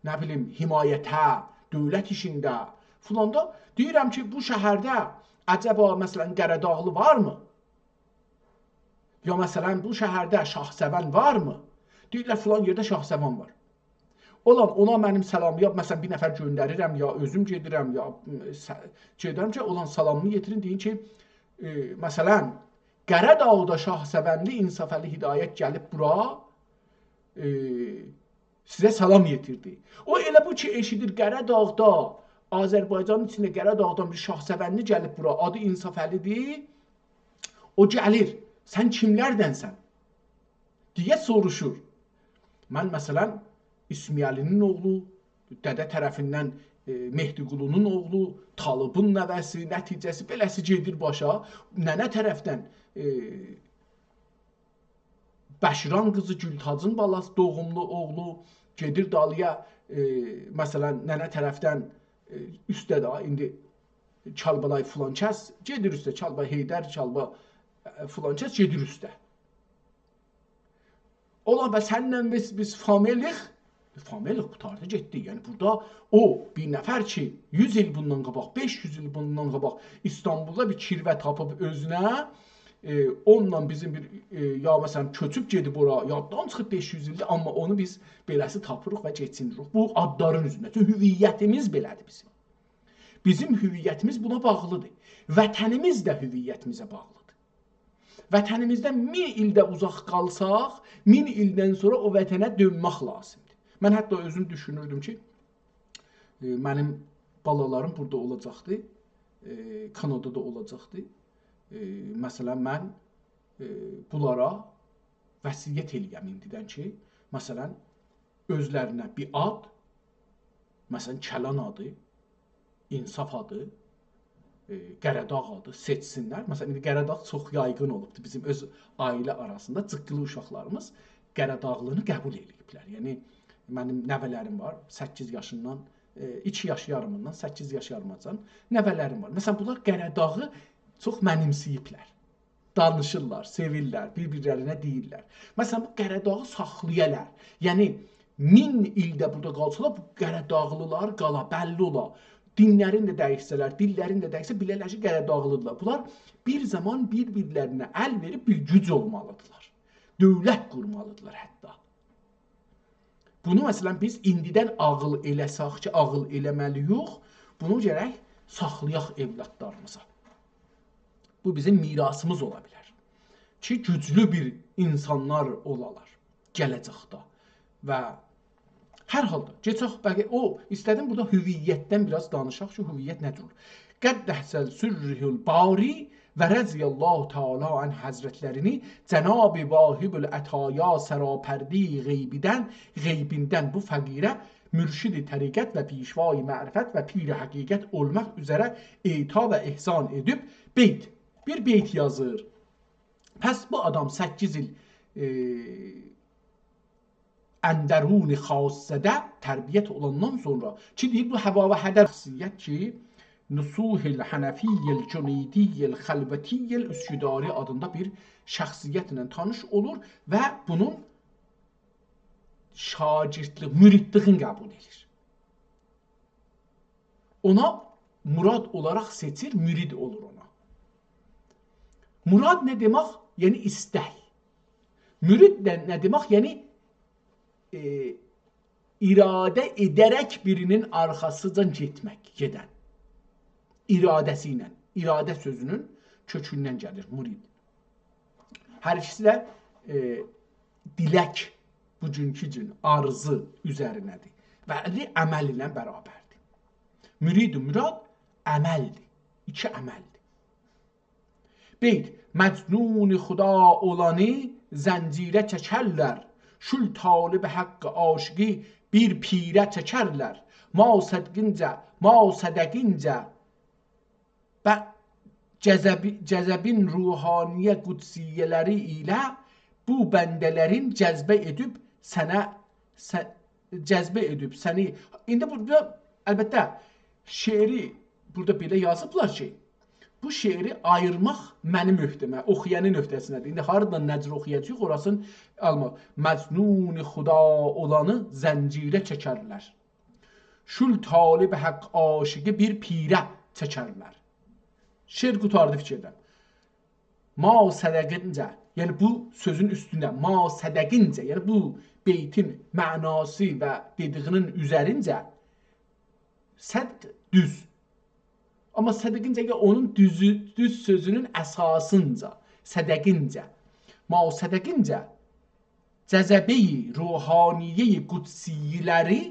nə bilim, himayətə, dövlət işində, fulanda deyirəm ki, bu şəhərdə əcəba, məsələn, Qəradağlı varmı? Ya məsələn, bu şəhərdə Şahsevən varmı? Deyirlər, filan yerdə Şahsevən var. Ona mənim salamı, məsələn, bir nəfər göndərirəm, ya özüm gedirəm, ya gedirəm ki, olan salamını getirin, deyin ki, məsələn, Qəradağda Şahsevənli, İnsafəli Hidayət gəlib bura, sizə salam yetirdi. O elə bu ki, eşidir Qəradağda, Azərbaycanın içində Qəradağdan bir Şahsevənli gəlib bura, adı İnsafəlidir, o gəlir. Sən kimlərdənsən? Deyə soruşur. Mən məsələn, İsmiyəlinin oğlu, dədə tərəfindən Mehdiqulunun oğlu, Talıbın nəvəsi, nəticəsi beləsi gedir başa. Nənə tərəfdən Bəşiran qızı Gültacın balası doğumlu oğlu gedir dalıya, məsələn, nənə tərəfdən üstə də, indi Çalbalay filan kəs gedir üstə, Çalba Heydər, Çalba filan kəs gedir üstə. Ola və səninlə biz familiyik, familiyik qutardı getdi. Yəni burada o bir nəfər ki 100 il bundan qabaq, 500 il bundan qabaq İstanbulda bir kirvə tapıb özünə, onunla bizim bir, ya məsələn köçüb gedib ora, yaddan çıxıb 500 ildir, amma onu biz beləsi tapırıq və geçinirik. Bu adların üzründə. Hüviyyətimiz belədir bizim. Bizim hüviyyətimiz buna bağlıdır. Vətənimiz də hüviyyətimizə bağlıdır. Vətənimizdən 1000 ildə uzaq qalsaq, 1000 ildən sonra o vətənə dönmək lazımdır. Mən hətta özüm düşünürdüm ki, mənim balalarım burada olacaqdı, Kanadada olacaqdı. Məsələn, mən bunlara vəsiyyət eləyəm indidən ki, məsələn, özlərinə bir ad, məsələn, Kəlan adı, İnsaf adı, Qəradağ adı seçsinlər. Məsələn, indi Qəradağ çox yayğın olubdur. Bizim öz ailə arasında cıqqılı uşaqlarımız Qəradağlığını qəbul ediblər. Yəni, mənim nəvələrim var, 8 yaşından, 2 yaş yarımından, 8 yaş yarımacan nəvələrim var. Məsələn, bunlar Qaradağı çox mənimsəyiblər. Danışırlar, sevirlər, bir-birlərinə deyirlər. Məsələn, bu Qaradağı saxlayırlar. Yəni, 1000 ildə burada qalsalar, bu Qaradağlılar qala, bəlli ola. Dinlərin də dəyişsələr, dillərin də dəyişsə, bilərlər ki, Qaradağlıdırlar. Bunlar bir zaman bir-birlərinə əl verib bir güc olmalıdırlar. Dövlət qurmalıdırlar hətta. Bunu məsələn biz indidən ağıl eləsək ki, ağıl eləməliyik, bunu gərək saxlayaq evlatlarımıza. Bu bizim mirasımız ola bilər. Ki, güclü bir insanlar olalar gələcəkdə və hər halda, geçək, istədim burada hüviyyətdən biraz danışaq ki, hüviyyət nədir? Qəddəhsəl sürrihül bari və rəziyallahu teala an həzrətlərini Cənab-ı Vahibül Ətaya sərapərdi qeybindən bu fəqirə mürşid-i təriqət və pişvai mərifət və pir-i həqiqət olmaq üzərə eita və ihsan edib bir beyt yazır. Pəs bu adam 8 il əndərun-i xassədə tərbiyyət olandan sonra ki, deyir, bu həva və hədər xüsusiyyət ki, Nusuhil Hənəfiyyəl Cüneydiyəl Xəlvətiyyəl Üsküdari adında bir şəxsiyyətlə tanış olur və bunun şagirdlik, müridliğini qəbul edir. Ona murad olaraq seçir, mürid olur ona. Murad nə demək? Yəni istək. Mürid nə demək? Yəni iradə edərək birinin arxasıcan getmək, gedən. İradəsi ilə, iradə sözünün kökündən gəlir, murid. Hər ikisi də dilək bugünkü gün arzu üzərinədir və əməl ilə bərabərdir. Mürid-i mürad əməldir. İki əməldir. Beyt, məcnun xuda olanı zəncirə çəkərlər. Şül talib haqqı aşıqı bir pirə çəkərlər. Ma sədəqincə və cəzəbin ruhaniyə qudsiyyələri ilə bu bəndələrin cəzbə edib səni. İndi burada əlbəttə şeiri burada belə yazıblar ki, bu şeiri ayırmaq mənim öhdəmə, oxuyanın öhdəsinədir. İndi haradan nəcr oxuyacaq, orasını almaq. Məcnun xuda olanı zəncirə çəkərlər. Şül talib haqq aşıqı bir pirə çəkərlər. Şeir qutardı fikirdən. Ma sədəqincə, yəni bu sözün üstünə, ma sədəqincə, yəni bu beytin mənası və dediyinin üzərincə sədq düz. Amma sədəqincə onun düz sözünün əsasınca, sədəqincə. Ma sədəqincə cəzəbəyi ruhaniyeyi qudsiyyələri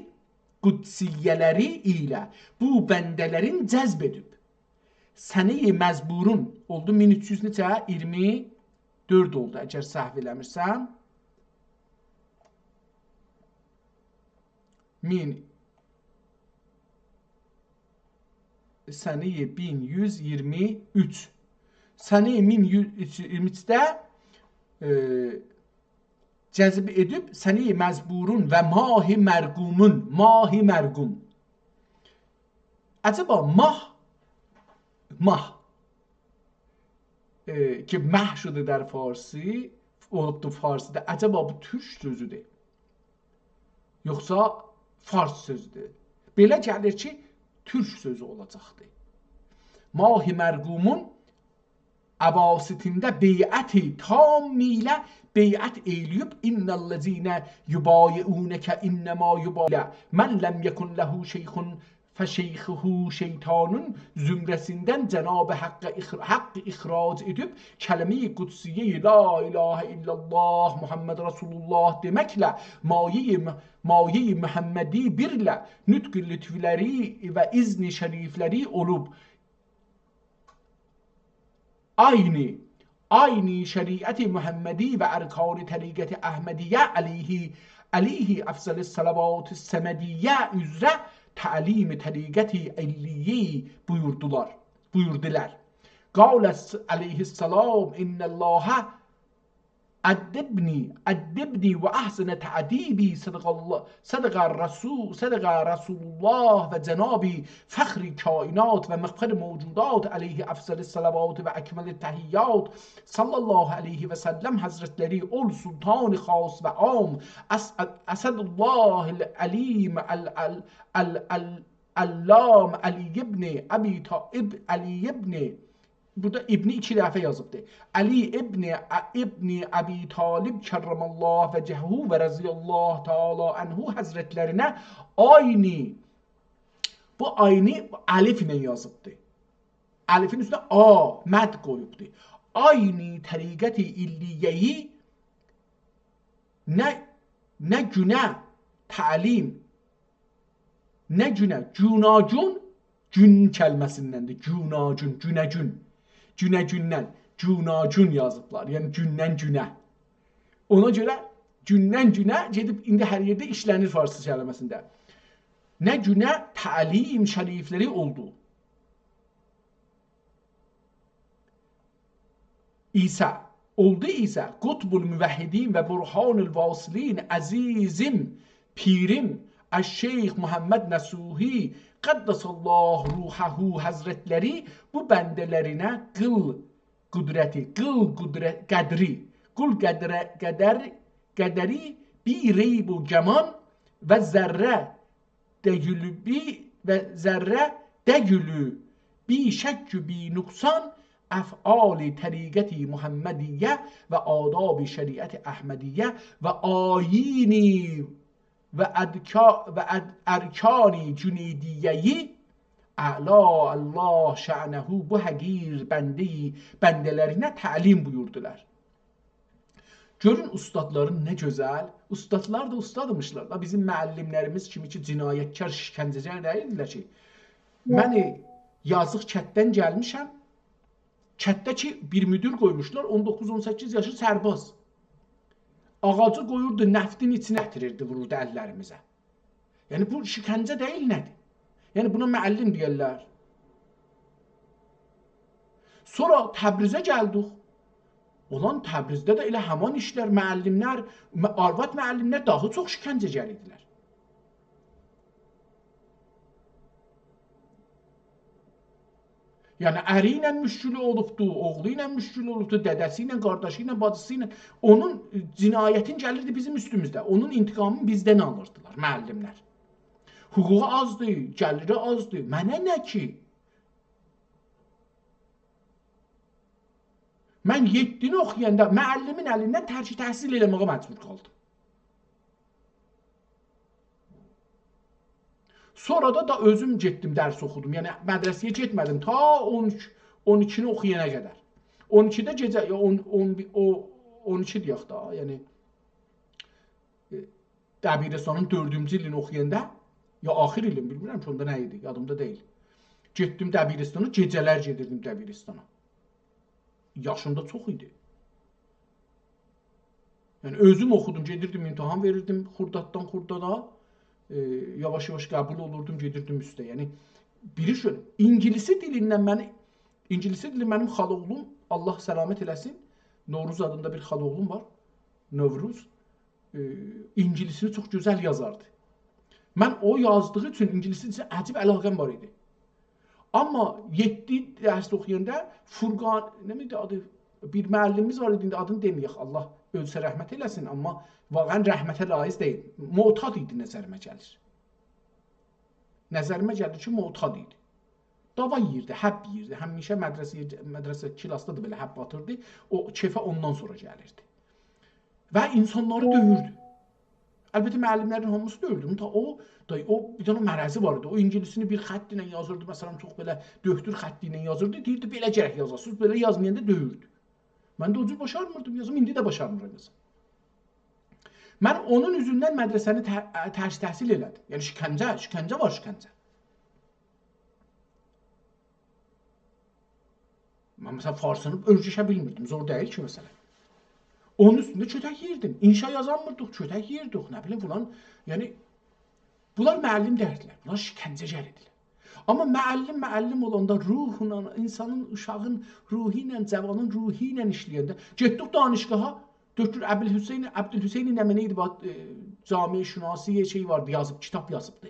ilə bu bəndələrin cəzb edib. Səni məzburun oldu 1324 oldu əgər səhv eləmirsəm. Səni 1123. Səni 1123-də cəzb edib səni məzburun və mahi mərqumun. Mahi mərqum. Əcəba mah ki məh şudu در فارسی olubdu Farsıda. Əcəba bu türk sözüdür. Yoxsa fars sözüdür. Belə gəlir ki, türk sözü olacaqdır. Mahi mərqumun əvasitində beyəti tamilə beyət eyləyib innəllezine yubayiunəkə innəma yubayilə mən ləm yekun ləhu şeyxun fəşeyxuhu şeytanun zümrəsindən Cənab-ı Haqq ixrac edib kəlime-i qudsiye la ilahə illallah Muhammed Rasulullah deməklə maye-i Muhammedi birlə nütq-i lütfləri və izni şərifləri olub aynı şəriət-i Muhammedi və ərkan-ı təriqət-i Əhmədiyyə aleyhi əfzəl-i salavat-ı səmədiyyə üzrə təlim-i təriqət-i əlliyi buyurdular. Qaləs aleyhissalam innəllâhə əddibni və əhsənə tə'dibi sədəqə Rasulullah və cənabi fəxri kainat və məxfər mevcudat aleyhi əfzəl-i salavat və əkməl-i təhiyyat sallallahu aleyhi və səlləm həzrətləri ol sultan-ı xas və am əsədullah əlim Allam Ali ibn Abi Talib Ali ibn burada İbni 2 dəfə yazıbdır. Ali ibn Abi Talib kərramallah və cəhhu və rəziyallahu taala anhu həzrətlərinə bu ayni alif ilə yazıbdır. Alifin üstünə a məd qoyubdur. Ayni təriqət-i illiyeyi nə günə təlim nə günə cunacun gün kəlməsindəndir. Cunacun, günə-gündən cunacun yazıblar. Yəni gündən günə. Ona görə gündən günə gedib indi hər yerdə işlənir farsça kəlməsində. Nə günə təlim şərifləri oldu. İsa oldu İsa qutbul müvəhhidin və burhanul vasilin əzizim pirim Şeyx Muhammed Nəsuhi Qəddasallah ruhahu həzrətləri bu bəndələrinə qıl qədəri bir reyb u gəman və zərrə dəgülü bi şəkkü bi nüqsan əf'ali təriqəti Muhammediyyə və adab-i şəriət-i Əhmədiyyə və ayini və ərkani cüneydiyyəyi əla Allah şə'nəhu bu həqir bəndələrinə təlim buyurdular. Görün ustadların nə gözəl. Ustadlar da ustadmışlar da. Bizim müəllimlərimiz kimi ki, cinayətkar, şikəncəcər deyildilər ki. Mən yazıq kətdən gəlmişəm. Kətdə ki, bir müdür qoymuşlar, 19-18 yaşı sərbaz. Ağacı qoyurdu, nəftin içine etirirdi, vururdu əllərimizə. Yəni bu şikəncə deyil nədir? Yəni buna müəllim deyirlər. Sonra Təbrizə gəldik. Olan Təbrizdə də elə həman işlər, müəllimlər, arvad müəllimlər daha çox şikəncəcər idilər. Yəni əri ilə müşkülü olubdu, oğlu ilə müşkülü olubdu, dədəsi ilə, qardaşı ilə, bacısı ilə. Onun cinayətin gəlirdi bizim üstümüzdə. Onun intiqamını bizdən alırdılar müəllimlər. Hüququ azdı, gəliri azdı. Mənə nə ki? Mən 7-ni oxuyanda müəllimin əlindən tərcih təhsil eləməyə məcbur qaldım. Sonra da özüm getdim, dərs oxudum. Yəni mədrəsəyə getmədim ta 12-ni oxuyana qədər. 12-də gecə 12 deyək da, yəni Dəbirəstanın 4-cü ilini oxuyanda ya axir ilim bilmirəm ki, onda nə idi, yadımda deyil. Getdim Dəbirəstana, gecələr gedirdim Dəbirəstana. Yaşımda çox idi. Yəni özüm oxudum, gedirdim, imtahan verirdim xurdaddan xurdada. Yavaş-yavaş qəbul olurdum, gedirdim üstə. Yəni biri şöyle, İngilisi dilindən mənim xaloğlum, Allah səlamət eləsin, Novruz adında bir xaloğlum var, Novruz, İngilisini çox gözəl yazardı. Mən o yazdığı üçün İngilisi üçün əcib əlaqəm var idi. Amma 7 dərs oxuyanda Furqan, nə idi adı? Bir müəllimimiz var idi, adını deməyək, Allah ölsə rəhmət eləsin, amma vaqən rəhmətə laiz deyil. Mu'tad idi nəzərimə gəlir. Nəzərimə gəlir ki, mu'tad idi. Dava yeyirdi, həbb yeyirdi. Həmişə mədrəsə kilasda da belə həbb atırdı. O kefə ondan sonra gəlirdi. Və insanları döyürdü. Əlbəttə müəllimlərin hamısı döyürdü. O bir dənə mərəzi var idi. O ingilisini bir xətt ilə yazırdı. Məsələn, çox belə döktür xətti ilə yazırdı. Deyirdi, belə gərək yazasınız. Belə yazmayanda döyürdü. Mən də o cür başarmırdım yazım. İndi də başarmıram yazım. Mən onun üzündən mədrəsəni tərcih təhsil elədim. Yəni şikəncə var, şikəncə. Mən məsələn farsını örgüşə bilmirdim. Zor deyil ki, məsələn. Onun üstündə çötək yeyirdim. İnşa yazanmırdıq, çötək yeyirdik. Nə bilim filan. Yəni bunlar müəllim dərdilər. Bunlar şikəncəcər idilər. Amma müəllim olanda ruhla, insanın, uşağın ruhu ilə, cavanın ruhu ilə işləyəndə getdik danışqaha, Döktür Əbdülhüseyn nə idi? Cami şünasi şey vardı, yazıb, kitab yazıbdı.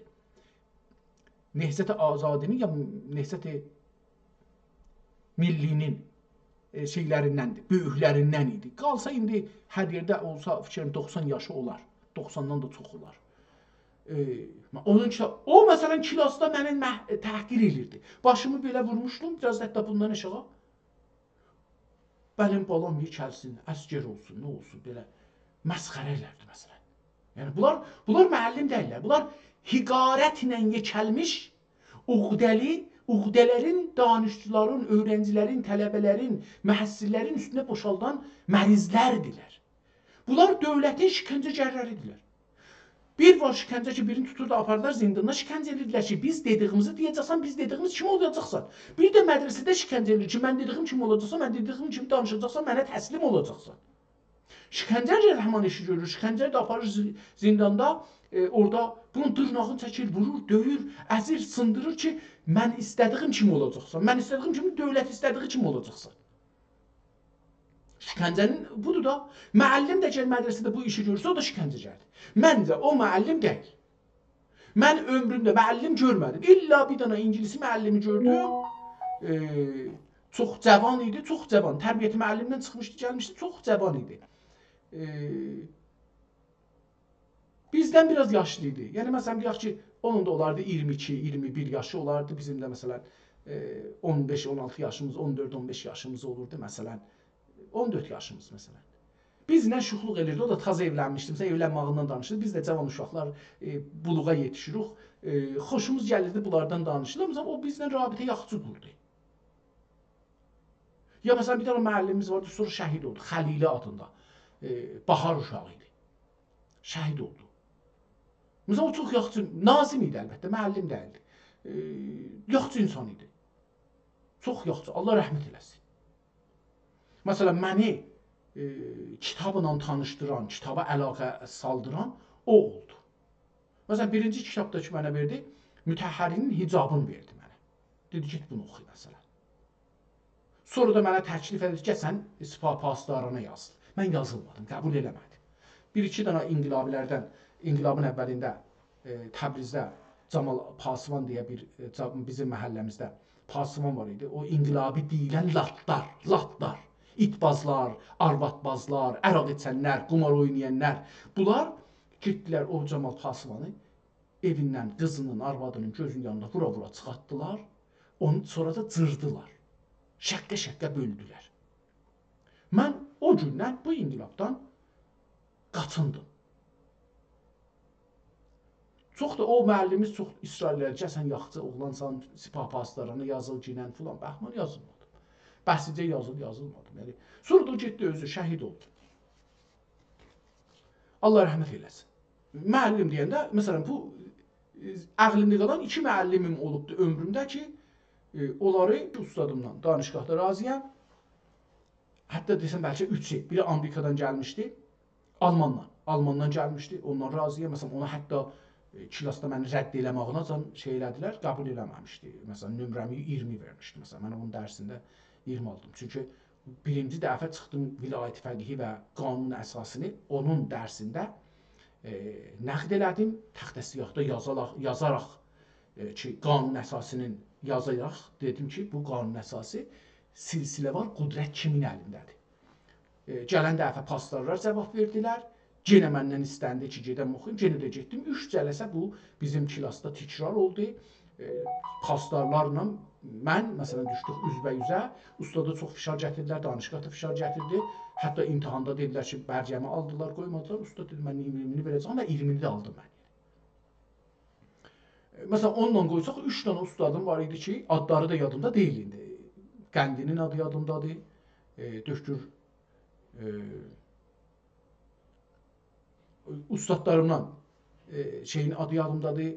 Nehzət-i Azadinin ya Nehzət-i Millinin şeylərindəndir, böyüklərindən idi. Qalsa indi hər yerdə olsa fikrim 90 yaşı olar, 90-dan da çox olar. O məsələn kilasda məni təhqir edirdi. Başımı belə vurmuşdum, biraz hətta bundan aşağı. Bəlim balam yekəlsin, əsgər olsun, nə olsun, belə məsxərə elərdi məsələn. Yəni bunlar müəllim deyirlər. Bunlar hiqarətlə yekəlmiş, uqdələrin, danışçıların, öğrencilərin, tələbələrin, məhəssirlərin üstünə boşaldan mərizlərdirlər. Bunlar dövlətin şikəncəgərləridirlər. Bir var şikəncə ki, birini tutur da apardılar zindana, şikəncə edirlər ki, biz dediyimizi deyəcəksən, biz dediyimiz kim olacaqsan. Bir də mədrəsədə şikəncə edir ki, mən dediyim kimi olacaqsan, mən dediyim kimi danışacaqsan, mənə təslim olacaqsan. Şikəncə həman işi görür, şikəncə də aparır zindanda, orada bunun dırnağını çəkir, vurur, döyür, əzir, sındırır ki, mən istədiyim kimi olacaqsan, mən istədiyim kimi dövlət istədiyi kimi olacaqsan. Şikəncənin budur da, müəllim də gəl mədrəsədə bu işi görürsə, o da şikəncəgərdir. Məncə o müəllim deyil. Mən ömrümdə müəllim görmədim. İlla bir dənə İngilisi müəllimi gördüm. Çox cavan idi, çox cavan. Tərbiyyəti müəllimdən çıxmışdı, gəlmişdi, çox cavan idi. Bizdən biraz yaşlı idi. Yəni məsələn deyək ki, onun da olardı 22-21 yaşı olardı. Bizim də məsələn 15-16 yaşımız, 14-15 yaşımız olurdu məsələn. 14 yaşımız məsələn. Bizlə şuxluq edirdi, o da taza evlənmişdimsə, evlənmağından danışırdı. Biz də cavan uşaqlar buluğa yetişirik. Xoşumuz gəlirdi bunlardan danışırdı. Məsələn, o bizlə rabitə yaxşı qurdu. Ya məsələn, bir dənə müəllimimiz vardı, sonra şəhid oldu, Xəlili adında. bahar uşağı idi. Şəhid oldu. Məsələn, o çox yaxşı, nazim idi əlbəttə, müəllim deyildi. Yaxşı insan idi. Çox yaxşı, Allah rəhmət eləsin. Məsələn, məni kitabla tanışdıran, kitaba əlaqə saldıran o oldu. Məsələn, birinci kitabda ki, mənə verdi, Mütəhhərinin hicabını verdi mənə. Dedi, get bunu oxuy məsələn. Sonra da mənə təklif edir ki, sən Sipah-Pasdarana yazıl. Mən yazılmadım, qəbul eləmədim. Bir-iki dənə inqilabilərdən, inqilabın əvvəlində Təbrizdə Camal Pasivan deyə bizim məhəlləmizdə Pasivan var idi. O inqilabi deyilən latlar, itbazlar, arvadbazlar, əraq içənlər, qumar oynayanlar. Bunlar getdilər o Camal Pasivanı evindən qızının, arvadının gözünün yanında vura-vura çıxartdılar. Onu sonra da cırdılar. Şəqqə-şəqqə böldülər. Mən o gündən bu inqilabdan qaçındım. Çox da o müəllimiz çox israr edir ki, sən yaxşı oğlansan, Sipah-Pasdarana yazıl, ginən filan. Mən yazılmadım. Bəhsicə yazılmadım. Yəni, sonra da o getdi özü, şəhid oldu. Allah rəhmət eləsin. Müəllim deyəndə, məsələn, bu əqlimdə qalan 2 müəllimim olubdu ömrümdə ki, onları ustadımdan danışqahda razıyam. Hətta desəm bəlkə 3-ü. Biri Amerikadan gəlmişdi, Almandan gəlmişdi, ondan razıyam. Məsələn, ona hətta kilasda məni rədd eləmağına şey elədilər, qəbul eləməmişdi. Məsələn, nömrəmi 20 vermişdi. Məsələn, mən onun dərsində 20 aldım. Çünki birinci dəfə çıxdım vilayət fəqihi və qanun əsasını onun dərsində nəqd elədim, təxtə siyahda yazaraq ki, qanun əsasının yazaraq dedim ki, bu qanun əsası silsiləvar qudrət kimin əlindədir. Gələn dəfə pastorlar cavab verdilər, yenə məndən istəndi ki, gedəm oxuyum, yenə də getdim. 3 cələsə bu bizim kilasda təkrar oldu. Pastorlarla mən, məsələn, düşdük üzbəyüzə, ustada çox fişar gətirdilər, danışqahda fişar gətirdi. Hətta imtihanda dedilər ki, bərcəmi aldılar, qoymadılar. Usta dedi, mən 20-ni verəcəm və 20-ni də aldım mən. Məsələn, onunla qoysaq, 3 dənə ustadım var idi ki, adları da yadımda deyil indi. Qəndinin adı yadımdadır, Döşkür ustadlarımdan şeyin adı yadımdadır.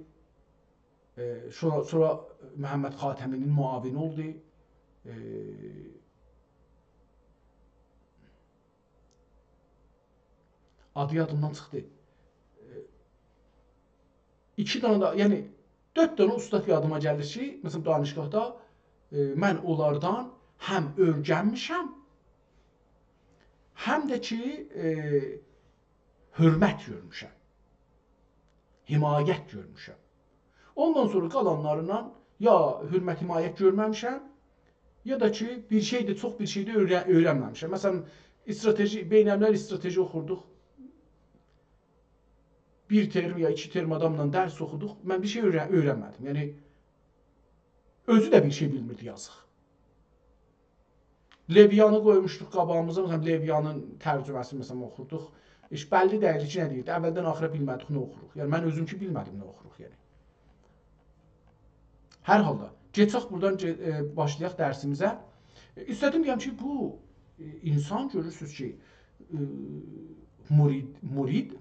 Sonra Məhəmməd Xatəminin muavini oldu. Adı yadımdan çıxdı. 2 dənə də, yəni 4 dənə ustad yadıma gəlir ki, məsələn, danışqahda mən onlardan həm öyrənmişəm, həm də ki, hörmət görmüşəm, himayət görmüşəm. Ondan sonra qalanlarından ya hörmət himayət görməmişəm, ya da ki, bir şeydə, çox bir şeydə öyrənməmişəm. Məsələn, beynəlmiləl strateji oxurduq. 1 term ya 2 term adamla dərs oxuduq, mən bir şey öyrənmədim. Yəni, özü də bir şey bilmirdi, yazıq. Leviyanı qoymuşduq qabağımıza, məsələn, Leviyanın tərcüməsini məsələn oxurduq. Bəlli deyil ki, nə deyirdi, əvvəldən axıra bilmədik, nə oxuruq. Yəni, mən özüm ki, bilmədim, nə oxuruq. Yəni. Hər halda, geçək buradan başlayaq dərsimizə. İstədim deyəm ki, bu insan görürsünüz ki,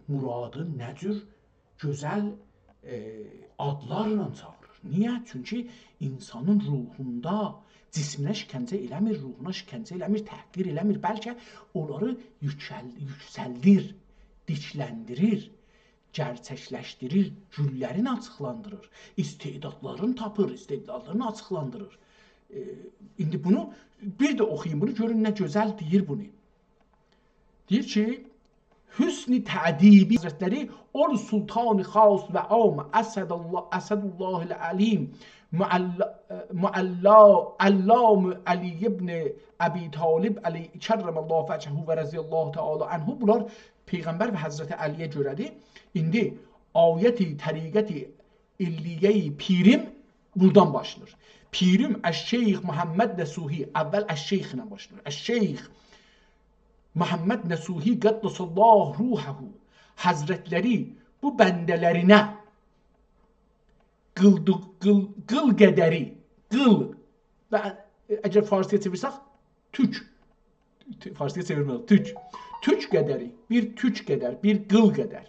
muradı nə cür gözəl adlarla çağırır. Niyə? Çünki insanın ruhunda cisminə şikəncə eləmir, ruhuna şikəncə eləmir, təhqir eləmir. Bəlkə onları yüksəldir, dikləndirir, gerçəkləşdirir, güllərini açıqlandırır, istedadlarını tapır, istedadlarını açıqlandırır. İndi bunu, bir də oxuyun bunu, görün nə gözəl deyir bunu. Deyir ki, Hüsn-i tədibi Hazretləri ol sultan-ı xas və am Əsədullahil əlim Allam Ali ibn Əbi Talib Ali kərrəməllahu fəcəhu və rəziyallahu teala anhu. Bunlar Peyğəmbər və Həzrəti Əliyə görədir. İndi ayəti, təriqəti, illiyə-i pirim buradan başlanır. Pirim Əş-Şeyx Muhammed Nəsuhi, əvvəl Əş-Şeyx ilə başlanır. Əş-Şeyx Muhammed Nəsuhi qəddasallahu ruhahu Həzrətləri bu bəndələrinə qıl qədəri, qıl və əgər Farsiyə çevirsək, tük, Farsiyə çevirməyək, tük qədəri, bir tük qədər, bir qıl qədər.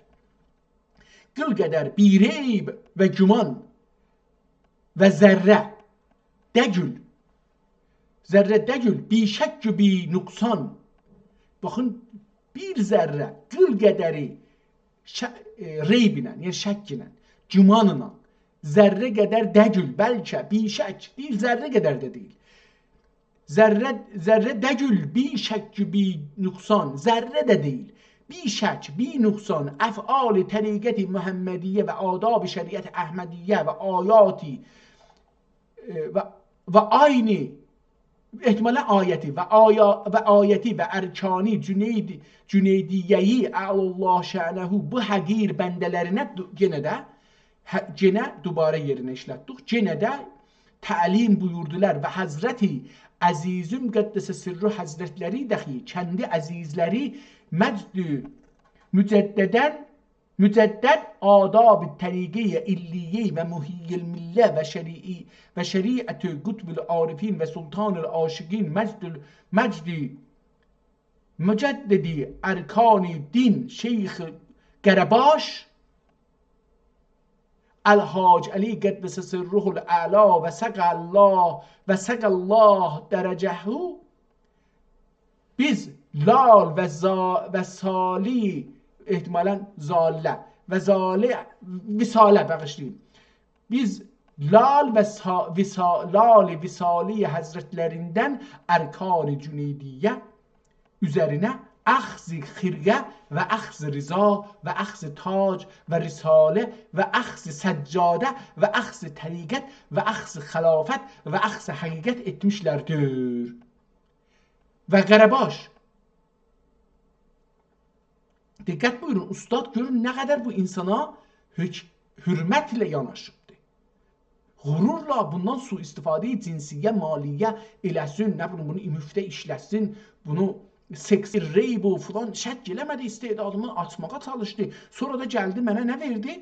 Qıl qədər bir reyb və güman və zərrə, degül. Zərrə degül, bi şəkkü bi nüqsan. Baxın, bir zərrə, qıl qədəri reyb ilə, yəni şəkk ilə, güman ilə, zərrə qədər degül, bəlkə, bi şəkk deyil, zərrə qədər də deyil. Zərrə degül, bi şəkkü bi nüqsan, zərrə də deyil. Bi şək, bi nüqsan, əf'al təriqət-i Muhammediyyə və adab şəriət Əhmədiyyə və ayati və aynı ehtimalə ayəti və ayəti və ərkani Cüneydiyyeyi Allah şənəhu bu həqir bəndələrinə genə dubarə yerinə işlətdik. Genə də təlim buyurdular və Həzrəti Əzizüm Qəddəsə Sirru Həzrətləri dəxi kəndi əzizləri mücəddəd adab təriqiyyə illiyyə və muhiyyil millə və şəriətü qutbül arifin və sultanül aşiqin məcdi mücəddidi ərkani din şeyx Qərəbaş Əl-Hac Əli Qəddəsə Sirruhul Əla və səqəllah dərəcəhu. Biz lal və sali ehtimalən zalə və zalə visalə bağışlayın. Biz lal və visali həzrətlərindən ərkan-ı cüneydiyyə üzərinə əxz-i xirqə və əxz-i riza və əxz-i tac və risalə və əxz-i səccadə və əxz-i təriqət və əxz-i xilafət və əxz-i həqiqət etmişlərdir. Və Qərəbaş, diqqət buyurun, ustad görün nə qədər bu insana hürmətlə yanaşıbdır. Qururla bundan su istifadə cinsiyyə, maliyyə eləsin, nə bunu müftə işləsin, bunu seksi reyb o filan şək eləmədi, istedadımı açmağa çalışdı. Sonra da gəldi mənə nə verdi?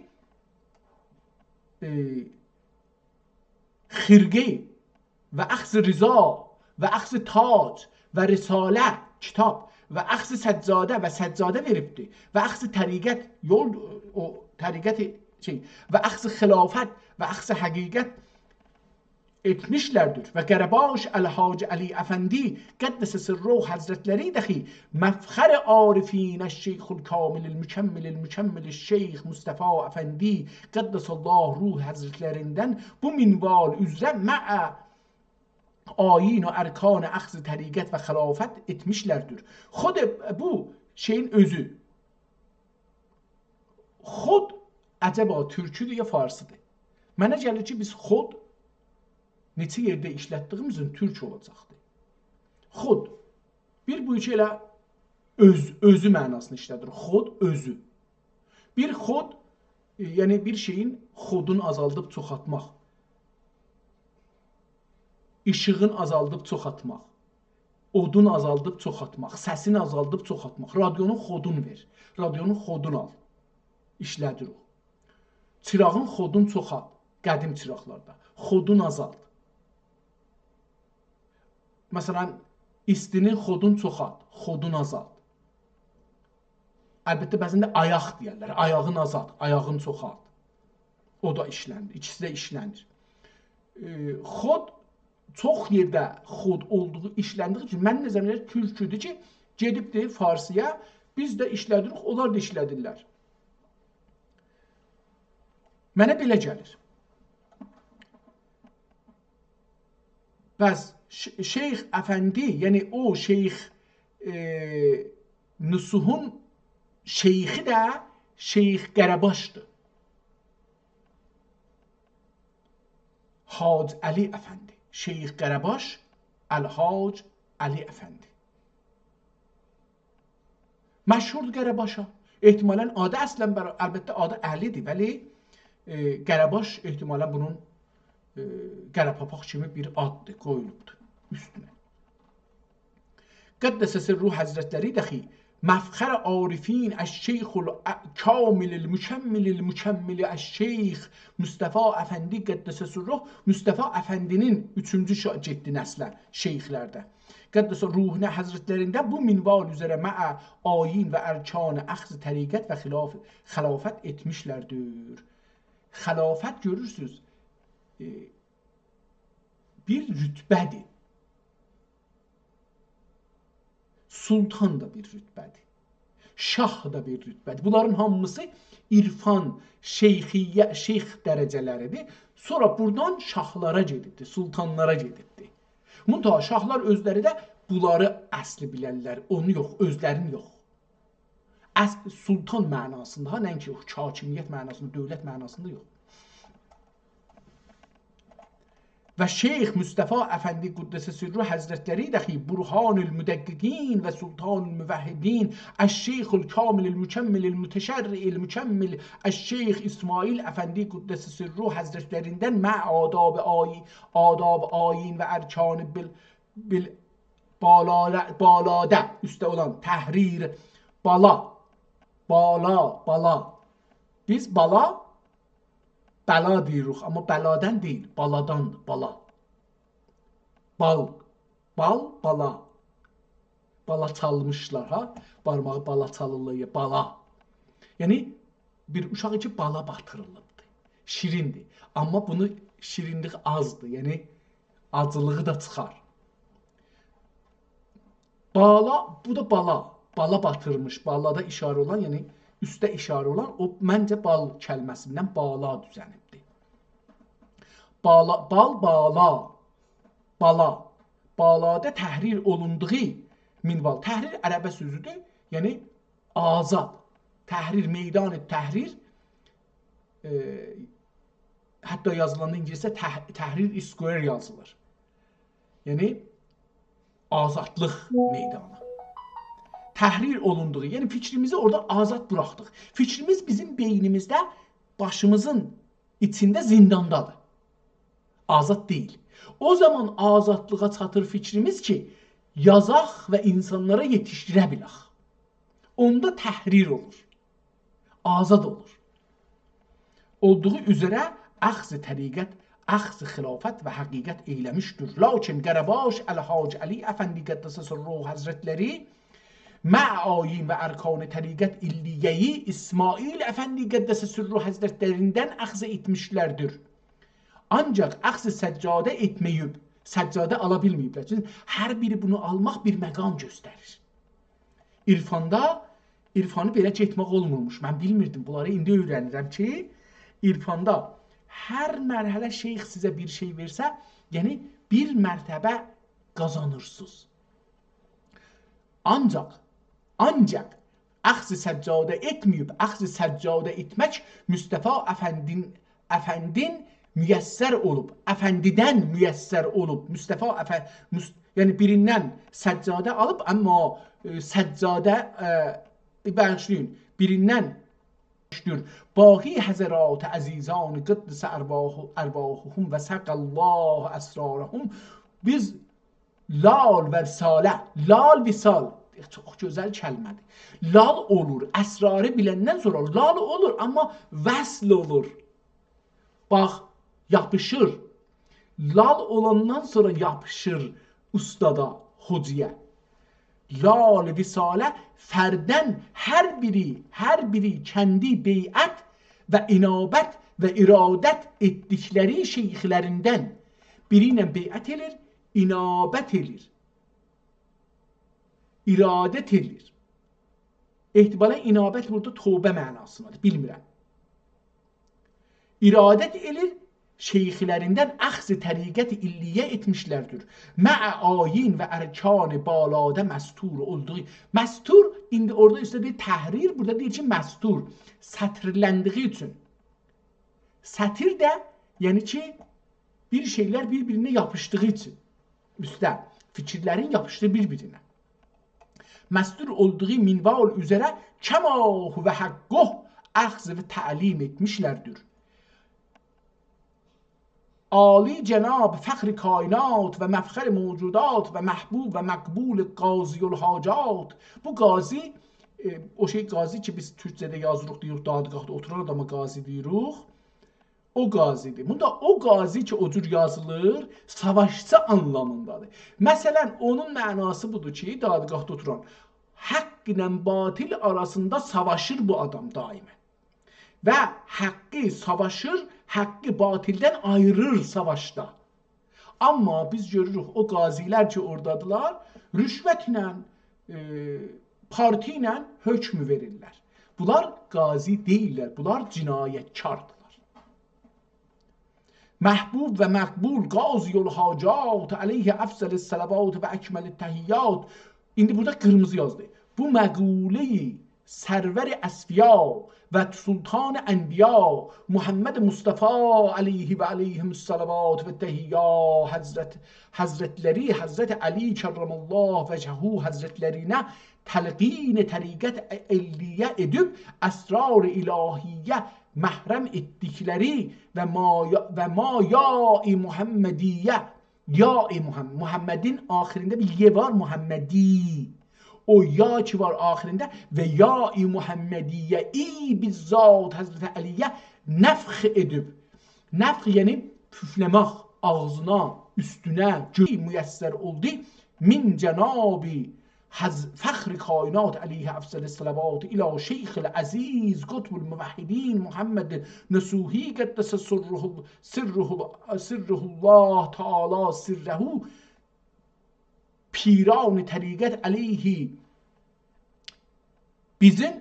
Xirqə və əxz-i riza və əxz-i tac və risalə kitab və əxz-i səccadə və səccadə veribdi və əxz-i təriqət yol o təriqət və əxz-i xilafət və əxz-i həqiqət etmişlərdir. Və Qərəbaş Əl-Hac Əli Əfəndi Qəddəsə Sirruh Həzrətləri dəxi məfxər arifinə şeyxul kamil mükəmmil şeyx Mustafa Əfəndi Qəddəsallah ruh Həzrətlərindən bu minval üzrə mə'ə ayin و ارکان اخذ طریقت و خلافت etmişlerdir. خود bu şeyin özü. Xod acaba türküdür ya farsıdır? Mənə gəlir ki, biz xod neçə yerdə işlətdiyimizin türk olacaqdır. Xod bir bu iki elə özü mənasını işlədir. Xod özü. Bir xod yəni bir şeyin xodun azaldıb çoxaltmaq. İşığın azaldıb çoxaltmaq. Odun azaldıb çoxaltmaq. Səsini azaldıb çoxaltmaq. Radionun xodunu ver. Radionun xodunu al. İşlədir o. Çırağın xodunu çoxalt. Qədim çıraqlarda. Xodun azalt. Məsələn, istinin xodunu çoxalt. Xodun azalt. Əlbəttə, bəzində ayaq deyərlər. Ayağın azalt. Ayağın çoxalt. O da işlənir. İkisi də işlənir. Xod çox yerdə xod olduğu işləndiği üçün mənim nəzərimdə türküdür ki, gedibdir farsıya, biz də işlədirik, onlar da işlədirlər. Mənə belə gəlir. Bəs Şeyx Əfəndi, yəni o Şeyx Nusuhun şeyxi də Şeyx Qərəbaşdır. Hac Əli Əfəndi. Şeyx Qərəbaş Əl-Hac Əli Əfəndi. Məşhur Qərəbaşa. Ehtimalən adı əslən, əlbəttə adı Əlidir, vəli Qərəbaş ehtimalən bunun Qərəpapaq kimi bir addır, qoyulubdur üstünə. Qəddəsə Sirruh Həzrətləri dəxi مفخر عارفین از شیخ کامل المکمل از şeyx Mustafa Əfəndi Qəddəsə Sirruh. Mustafa Əfəndinin 3-cü şagirdi nəslə şeyxlərdə. Qəddəsə ruhuna həzrətlərində bu minval üzərə mə'a ayin və ərkan əxz təriqət və xilafət etmişlərdir. Xilafət görürsünüz bir rütbədir. Sultan da bir rütbədir. Şah da bir rütbədir. Bunların hamısı irfan, şeyxiyyə, şeyx dərəcələridir. Sonra buradan şahlara gedibdir, sultanlara gedibdir. Müntəha şahlar özləri də bunları əsli bilərlər. Onu yox, özlərini yox. Əsli sultan mənasında, nəinki yox, hakimiyyət mənasında, dövlət mənasında yox. Və Şeyx Mustafa Əfəndi Qüddəsə Sirru Həzrətləri dəxi Burhanül Müdəqqiqin və Sultanül Müvəhhidin Əş-Şeyxül Kamilül Mükəmmilil Müteşərri'il Mükəmmil Əş-Şeyx İsmail Əfəndi Qüddəsə Sirru Həzrətlərindən mə adab ayin və ərkanı bil baladə üstə olan təhrir bala biz bala bəla deyirik, amma bəladən deyil, baladandır, bala. Bala. Bala çalmışlar, ha? Barmağı bala çalırlar, bala. Yəni, bir uşaq ki, bala batırılıbdır. Şirindir. Amma bunu şirinlik azdır, yəni acılığı da çıxar. Bala, bu da bala. Bala batırmış, balada işarə olan, yəni üstə işarə olan, o məncə bal kəlməsindən bala düzənibdir. Bala. Balada təhrir olunduğu minval. Təhrir ərəbə sözüdür, yəni azad. Təhrir, meydan-ı təhrir, hətta yazılanda İngilizcə təhrir square yazılır. Yəni azadlıq meydanı. Təhrir olunduğu, yəni fikrimizi orada azad buraxdıq. Fikrimiz bizim beynimizdə, başımızın içində zindandadır. Azad deyil. O zaman azadlığa çatır fikrimiz ki, yazaq və insanlara yetişdirə bilək. Onda təhrir olur. Azad olur. Olduğu üzrə əxz-i təriqət, əxz-i xilafət və həqiqət eyləmişdir. Lakin Qərəbaş Əl-Hac Əli Əfəndi Qəddəsə Sirruh Həzrətləri Mə'ayin və ərkan-ı təriqət illiyəyi İsmail Əfəndi Qəddəsə Sirru Həzrətlərindən əxzə etmişlərdir. Ancaq əxz-i səccadə etməyib, səccadə ala bilməyiblər. Çünki hər biri bunu almaq bir məqam göstərir. İrfanı belə getmək olmurmuş. Mən bilmirdim, bunları indi öyrənirəm ki, İrfanda hər mərhələ şeyx sizə bir şey versə, yəni bir mərtəbə qazanırsınız. Ancaq əxz-i səccadə etməyib, əxz-i səccadə etmək Mustafa Əfəndin müyəssər olub, Əfəndidən müyəssər olub, Mustafa Əfəndi, yəni birindən səccadə alıb, amma səccadə, bəxşləyin, birindən Bahi həzərat-ı əzizan qıddisə ərvahuhum və səqəllahu əsrarəhum. Biz lal və risalə, lal visal, çox gözəl kəlmədir. Lal olur, əsrarı biləndən sonra lal olur, amma vəsl olur. Bax, yapışır. Lal olandan sonra yapışır ustada, hocaya. Lal visalə fərdən hər biri kəndi beyət və inabət və iradət etdikləri şeyxlərindən biri ilə beyət edir, inabət edir, iradət edir. Ehtibalən inabət burada tövbə mənasındadır, bilmirəm. İradət edir, şeyxlərindən əxz-i təriqət-i illiyə etmişlərdir. Mə'ə ayin və ərkan-ı baladə məstur olduğu. Məstur, indi orada üstə deyir təhrir, burada deyir ki, məstur. Sətirləndiği üçün. Sətir də, yəni ki, bir şeylər bir-birinə yapışdığı üçün. Üstə, fikirlərin yapışdığı bir-birinə. Məstur olduğu minval üzərə kəmahu və həqqoh əxz və təlim etmişlərdir. Ali Cenab fəxr-i kainat və məfxər mövcudat və məhbub və məqbul qaziyul hacat. Bu qazi, o şey qazi ki biz türkçədə yazırıq deyirik, dadgahda oturan adama qazi deyirik. O qazidir. Bunda o qazi ki o cür yazılır, savaşçı anlamındadır. Məsələn, onun mənası budur ki, dadgahda oturan haqq ilə batil arasında savaşır bu adam daimən. Və haqqı savaşır, haqqı batildən ayırır savaşda. Amma biz görürük o qazilər ki oradadılar, rüşvətlə, parti ilə hökmü verirlər. Bunlar qazi deyirlər, bunlar cinayətkardır. محبوب و مقبول قاضی الحاجات علیه افضل الصلوات و اکمل التحیات. İndi burada qırmızı yazdı. Bu məquleyi sərvər əsfiya və sultan ənbiya Muhammed Mustafa aleyhi və aleyhimussalat və təhiyya həzrətləri Həzrət Ali kərramallah vəcəhu həzrətlərinə təlqin təriqət elliyə edib əsrar ilahiyyə məhrəm etdikləri və ma ya-i Muhammediyyə, ya-i Muhammedin axirində bir ye var, Muhammedi. O ya ki var axirində və ya-i Muhammediyyə-i bizzat Həzrət Aliyyə nəfx edib. Nəfx yəni püfləmək, ağzına, üstünə, göy müyəssər oldu. Min cənabi فخر کائنات علیه افضل الصلوات الى شیخ العزیز قطب الموحدین محمد نصوحی قدس سره الله تعالی سره پیران طریقت علیه bizim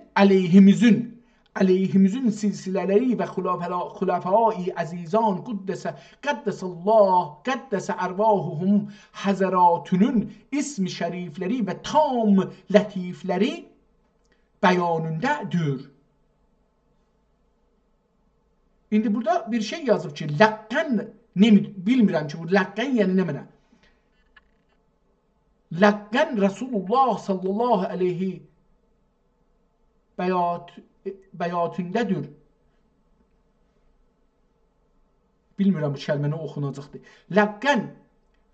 aleyhimizin silsileleri ve hulafai azizan قدس ارواحهم حضراتının ismi şerifleri ve tam latifleri beyanındadır. İndi burada bir şey yazıb ki, laqan bilmirəm ki, bu laqan yəni nə mənə? Laqan Resulullah sallallahu aleyhi bəyatındadır. Bilmirəm bu kəlməni oxunacaqdır. Laqan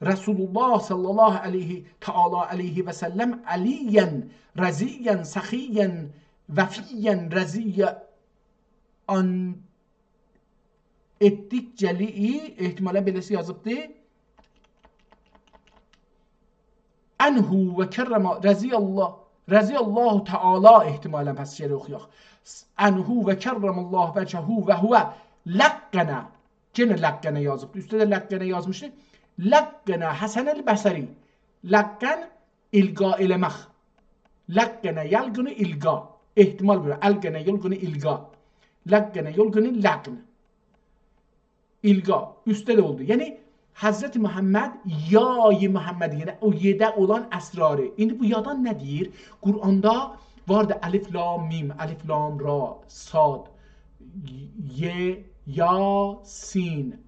Resulullah sallallahu aleyhi taala aleyhi və səlləm aliyyən, raziyyən, saxiyyən, vəfiyyən, raziyyə an etdikcəliyi, ehtimala beləsi yazıbdır. Anhu və kərrəmə raziyallahu taala ehtimalən pəs yeri oxuyaq. Anhu və kərrəməllahu vəcəhu və huvə laqqana. Yenə laqqana yazıbdır. Üstə də laqqana yazmışdı. Laqqana Həsən el-Bəsəri. Laqqan ilqa eləmək. Laqqana yalqını ilqa. Ehtimal verir. Əlqana yalqını ilqa. Laqqana yalqını laqn. İlqa. Üstə də oldu. Yəni Hazreti Muhammed ya-i Muhammed, yəni o yedə olan əsrarı. İndi bu yadan nə deyir? Quranda vardı alif lam mim, alif lam ra, sad, ye, ya, sin.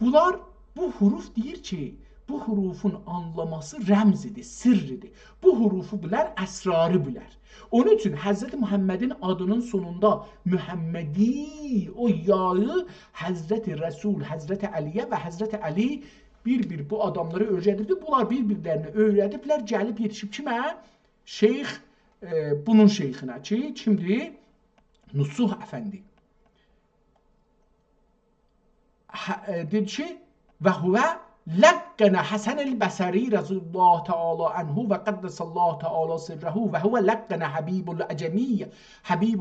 Bunlar bu huruf deyir ki, bu hurufun anlaması rəmzidir, sirridir. Bu hurufu bilər, əsrarı bilər. Onun üçün Həzrəti Muhammedin adının sonunda Muhammedi o yağı Həzrəti Resul, Həzrəti Aliyə və Həzrəti Ali bir-bir bu adamları öyrədirdi. Bunlar bir-birlərini öyrədiblər, gəlib yetişib kimə? Şeyx, bunun şeyxinə ki, kimdir? Nusuh Əfəndi. Dedi ki, və huvə لقن حسن البصري رضي الله تعالى عنه وقدس الله تعالى سره وهو لقن حبيب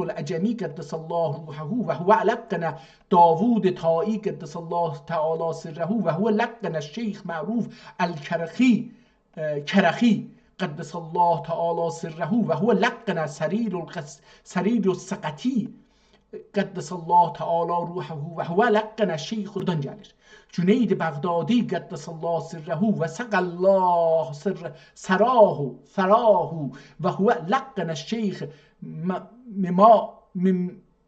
الأجمي قدس الله روحه وهو لقن داوود طائي قدس الله تعالى سره وهو لقن الشيخ معروف الكرخي قدس الله تعالى سره وهو لقن سرير السقطي قدس الله تعالى روحه وهو لقن الشيخ خودdan gəlir. Cüneyd Bəğdadi قدس الله سره وسق الله سراه وهو لقن الشيخ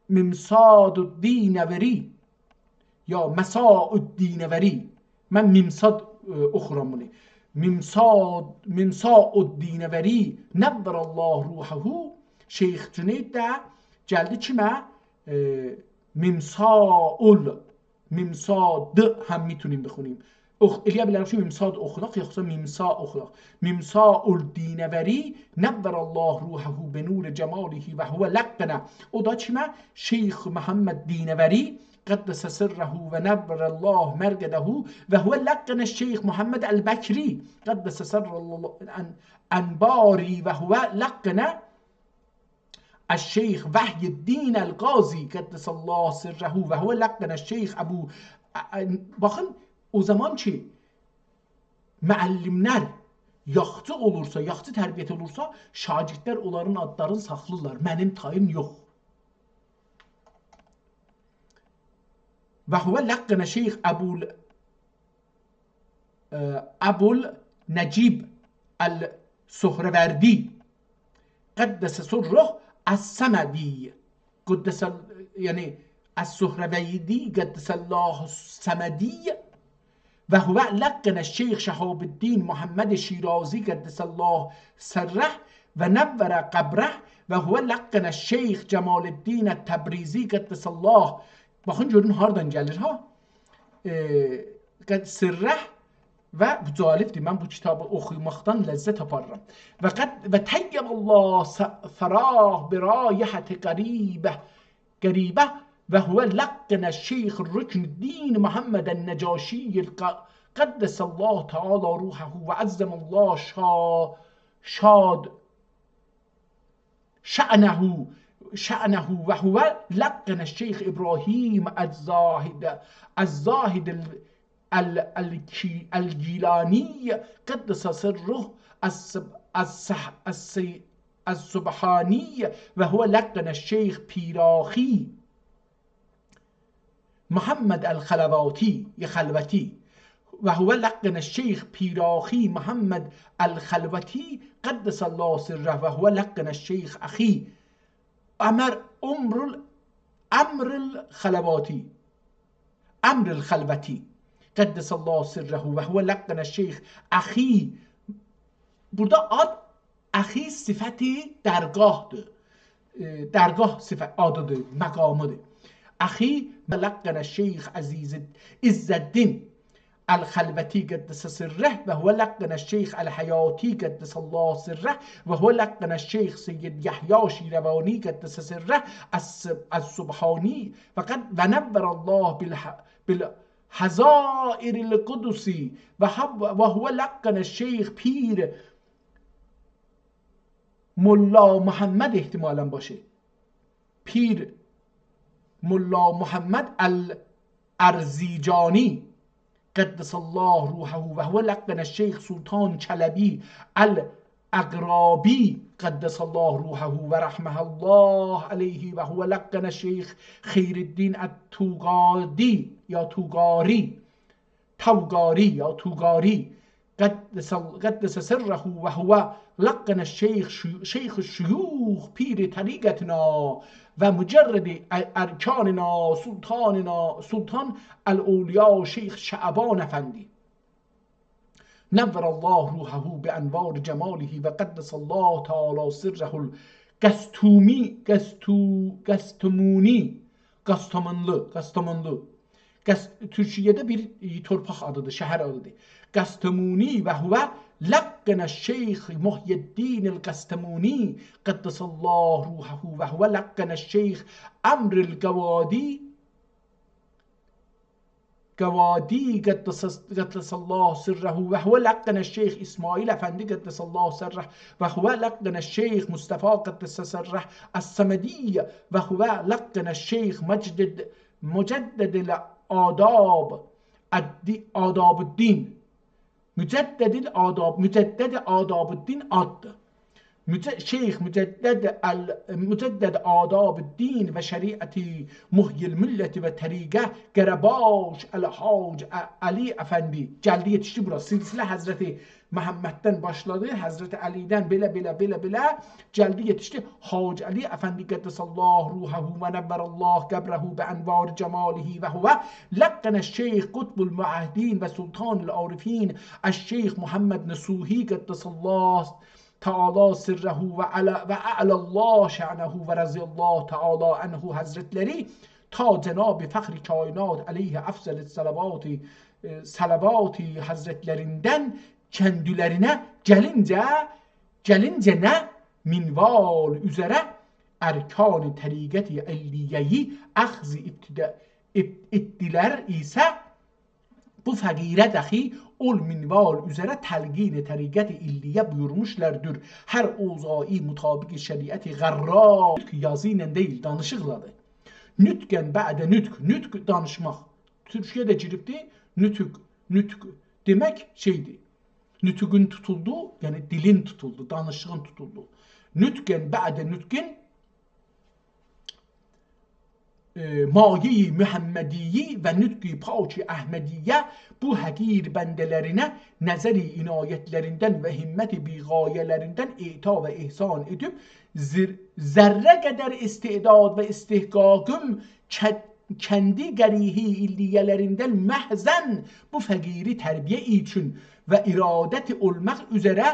ممصاد الدینوری یا مساء الدینوری. من ممصاد اخرام bunu. ممصاء الدینوری نبر الله روحه. Şeyx Cüneyd də gəldi kimə? ممصاد هم میتونیم بخونیم. eləyə bilərəm ki, mimsad oxunaq, yoxsa mimsa oxunaq. Mimsaul dinəvəri nəvvərəllah ruhəhu bi nur cəmalihi və huvə ləqqənə. O da kimə? Şeyx Məhəmməd Dinəvəri qəddəsə sirrəhu və nəvvərəllah mərqədəhu və huvə ləqqənə Şeyx Muhammed Əl-Bəkri qəddəsə sirrəllah ənbari və huvə ləqqənə الشيخ وحی الدین القاضی قدس الله سره و هو لقن الشيخ Əbu. Baxın, o zaman ki müəllimlər yaxçı olursa, yaxçı tərbiyyət olursa, şagirdlər onların adlarını saxlayırlar. Mənim tayım yox. Və huvə ləqqənə şeyx Əbul Nəcib Əl-Suhrəvərdi qəddəsə sirruh السمدی قدس یعنی السهروردی قدس الله السمدی و هو لقن الشيخ شهاب الدين محمد شیرازی قدس الله سره و نور قبره و هو لقن الشيخ جمال الدین التبریزی قدس الله. baxın görün hardan gəlir ha. Sirrəh və bu cəlibdir. Mən bu kitabı oxumaqdan ləzzət aparıram. Və təyyəbəllah fərah bi rayihəti qəribə və huvə ləqqənə şeyx rüknüddin Muhammed el-Nəcaşi qəddəsəllah teala ruhəhu və əzzəməllah şad şə'nəhu və huvə ləqqənə şeyx İbrahim الزاهد الجیلانی قدس سره السبحانی و هو لقن الشیخ پیراخی محمد الخلواتی خلوتی و هو لقن الشيخ پیراخی محمد الخلوتی قدس الله سره و هو لقن الشيخ اخی امر الخلواتی امر الخلوتی قدس الله سره و هو لقن الشيخ اخی. burada ad اخی صفتی درگاهdır. درگاه صفت adıdır, məqamıdır. اخی لقن الشيخ عزیز عزالدین الخلوتی قدس سره و هو لقن الشيخ الحیاتی قدس الله سره و هو لقن الشيخ سید یحیی شیروانی قدس سره السبحانی و نور الله بالحظائر القدسی و هو لقن الشيخ پیر ملا محمد احتمالا باشه، پیر ملا محمد الارزیجانی قدس الله روحه و هو لقن الشيخ سلطان چلبی الاغرابی قدس الله روحه و رحمه الله علیه و هو لقن الشيخ خیر الدین التوغادی یا توغاری قدس سره و هو لقن الشيخ شيخ الشيوخ پیر طریقتنا و مجرد ارکاننا سلطان الاولیاء شیخ شعبان افندی نور الله روحه بانوار جماله و قدس الله تعالی سره Qastamonlu. Türkiyədə bir torpaq adıdır, şəhər adıdır. Qastamoni və huvə لقن الشيخ محي الدين القسطموني قدس الله روحه وهو لقن الشيخ أمر القوادي قدس الله سره وهو لقن الشيخ إسماعيل أفندي قدس الله سره وهو لقن الشيخ مصطفى قدس سره الصمدي وهو لقن الشيخ مجدد الآداب الدين مجدد آداب الدین addır. Şeyh mücedded آداب الدین و شریعت محی الملت و طریقه Qarabaş el-Hac Ali Əfəndi gəldi yetişdi bura. Silsilə Həzrəti Məhəmməddən başladı, Həzrəti Əlidən belə gəldi yetişdi. Hac Ali Əfəndi qəddesallah ruhahu və nəvvərallah qəbrehu bi envar cemalihi və huvə لقن الشيخ قطب المعاهدين و سلطان العارفين الشيخ محمد نصوحی قدس الله تعالی سره و اعلی الله شعنه و رضی الله تعالی عنه. Həzrətləri ta Cenab-ı Fəxri Kainat aleyhi əfzəl salavat həzrətlərindən kəndülərinə gəlincə nə minval üzərə ərkan-ı təriqət-i əlliyeyi əxz etdilər isə bu fəqirə dəxi ol minval üzərə təlqin təriqət-i illiyə buyurmuşlardır. Hər uzai mutabık şəriət-i qərra yazı ilə deyil, danışıqladır. Nütqən bədə nütq danışmaq. Türkiyədə giribdi, nütq demək şeydir. Nütqün tutuldu, yəni dilin tutuldu, danışığın tutuldu. Nütqən bədə nütqin maye-i Muhammediyi və nütqi pak-i Əhmediyyə bu həqir bəndələrinə nəzəri inayətlərindən və himməti biğayələrindən eta və ihsan edib zərrə qədər istedad və istihqaqım kəndi qərihi illiyələrindən məhzən bu fəqiri tərbiyə üçün və iradəti olmaq üzərə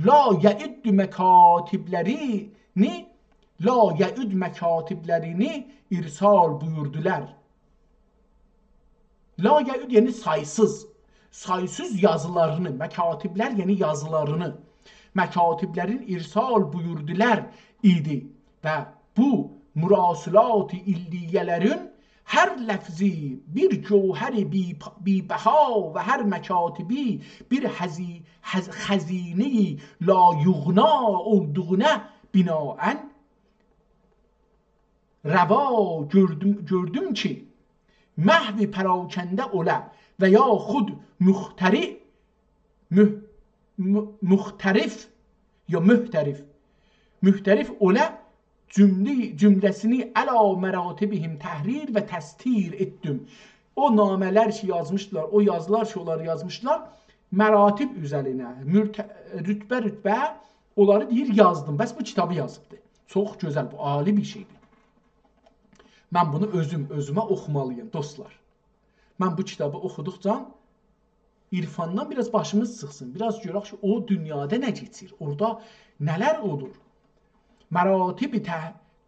la yəud məkatiblərini irsal buyurdular. La yəud yəni saysız yazılarını, məkatiblər yəni yazılarını, məkatiblərin irsal buyurdular idi və bu murasilat-ı illiyələrin hər ləfzi bir cevhər-i bibəha və hər məkatibi bir xəzine-i la yuğna olduğuna binaən rəva gördüm ki məhv-i pərakəndə olə və ya xud müxtərif olə cümlesini əla məratibihim təhrir və təstir etdim. O namələr ki yazmışlar, o yazılar ki onları yazmışlar, məratib üzərinə, rütbə onları deyir yazdım. Bəs bu kitabı yazıbdır. Çox gözəl, bu ali bir şeydir. Mən bunu özümə oxumalıyım, dostlar. Mən bu kitabı oxuduqca irfandan biraz başımız çıxsın. Biraz görək ki, o dünyada nə keçir, orada nələr olur. Məratib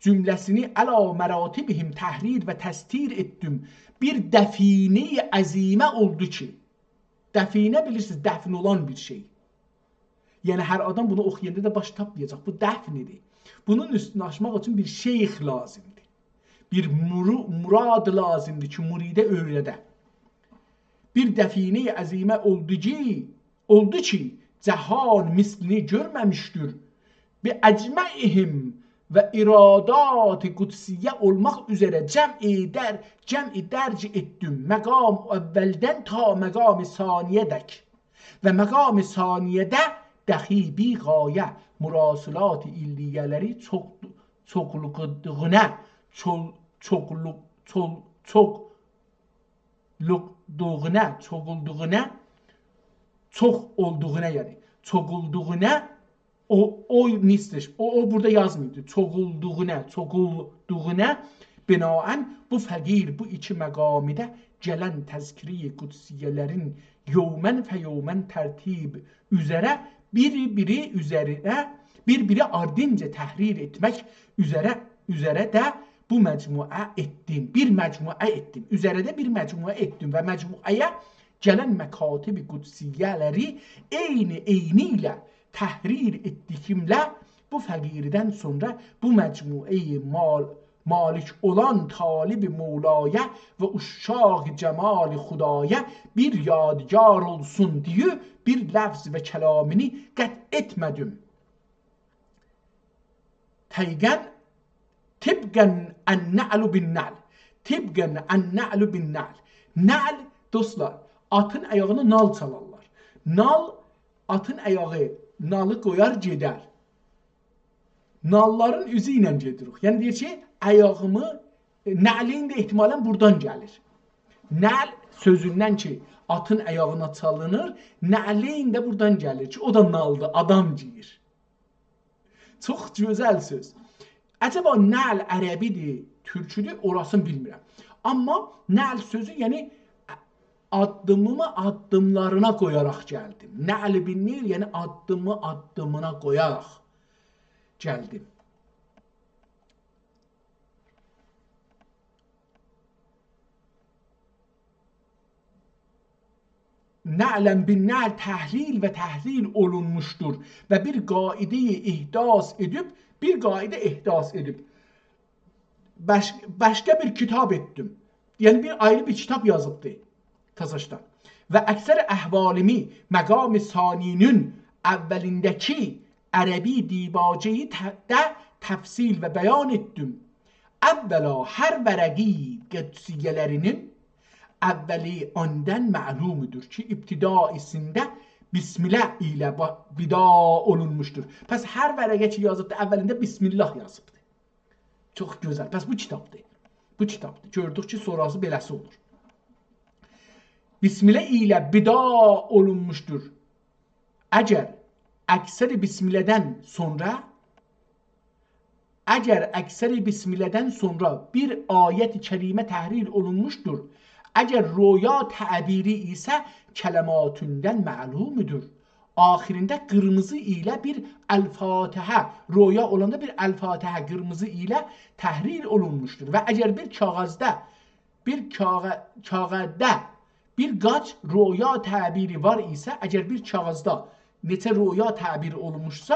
cümlesini əla məratibihim təhrir və təstir etdim. Bir dəfine-i əzimə oldu ki, dəfinə bilirsiniz, dəfn olan bir şey. Yəni hər adam bunu oxuyanda da baş tapmayacaq. Bu dəfnidir. Bunun üstünü aşmaq üçün bir şeyx lazımdır. Bir murad lazımdır ki, muridə öyrədə. Bir dəfine-i əzimə oldu ki, cəhan mislini görməmişdir. Bi əcməihim və iradat-ı qudsiyə olmaq üzərə cəm'i dərc etdim. Məqam əvvəldən ta məqam saniyədək. Və məqam saniyədə dəxi bi qayə murasilat-ı illiyələri çoğulduğuna o nistir. O burada yazmıyordu. Çoğulduğuna binaen bu fəqir bu iki məqamidə gələn təzkiri qudsiyyələrin yevmən fəyevmən tərtib üzərə bir-biri ardınca təhrir etmək üzərə də bu məcmuə etdim. Bir məcmuə etdim. Üzərədə bir məcmuə etdim və məcmuəyə gələn məkatib-i qudsiyyələri eyni ilə təhrir etdikimlə bu fəqirdən sonra bu məcmuəyi malik olan talib-i Mevlaya və uşşaq cəmal-i Xudaya bir yadigar olsun diye bir lafz və kəlamini qət etmədim. Tibqən ən-nə'lu bin-nə'l. Tibqən ən-nə'lu bin-nə'l. Nə'l dostlar, atın ayağına nal çalarlar. Nal, atın ayağı nalı qoyar gedər. Nalların üzü ilə gedirik. Yəni deyir ki, ayağımı, nə'lin də ehtimalən buradan gəlir. Nə'l sözündən ki, atın ayağına çalınır, nə'lin də buradan gəlir ki, o da naldır, adam giyir. Çox gözəl söz. Əcəba nə'l ərəbidir, türküdür, orasını bilmirəm. Amma nə'l sözü, yəni addımımı addımlarına qoyaraq gəldim. Nə'l binnir, yəni addımı addımına qoyaraq gəldim. na'lem bin na'l təhlil və təhlil olunmuşdur və bir qaideyi ihdas edib, bir qaidə ihdas edib. Başqa bir kitab etdim. Yəni bir ayrı bir kitab yazıbdı Tazaşdan. Və əksər əhvalimi məqam-ı saninin əvvəlindəki ərəbi dibaceyi də təfsil və bəyan etdim. Əvvəla hər vərəqi qüdsiyələrinin əvvəli ondan məlumdur ki, ibtidaisində Bismillah ilə bida olunmuşdur. Pəs hər vərəqə ki yazıbdı, əvvəlində Bismillah yazıbdı. Çox gözəl. Pəs bu kitabdır. Bu kitabdır. Gördük ki, sonrası beləsi olur. Bismillah ilə bida olunmuşdur. Əgər əksəri Bismillah'dən sonra bir ayet-i kerime təhril olunmuşdur. Əgər roya təbiri isə kələmatündən məlumudur. Axirində qırmızı ilə bir əl-Fatihə, roya olanda bir əl-Fatihə qırmızı ilə təhril olunmuşdur. Və əgər bir kağəzdə bir qaç roya təbiri var isə, əgər bir kağızda neçə roya təbiri olunmuşsa,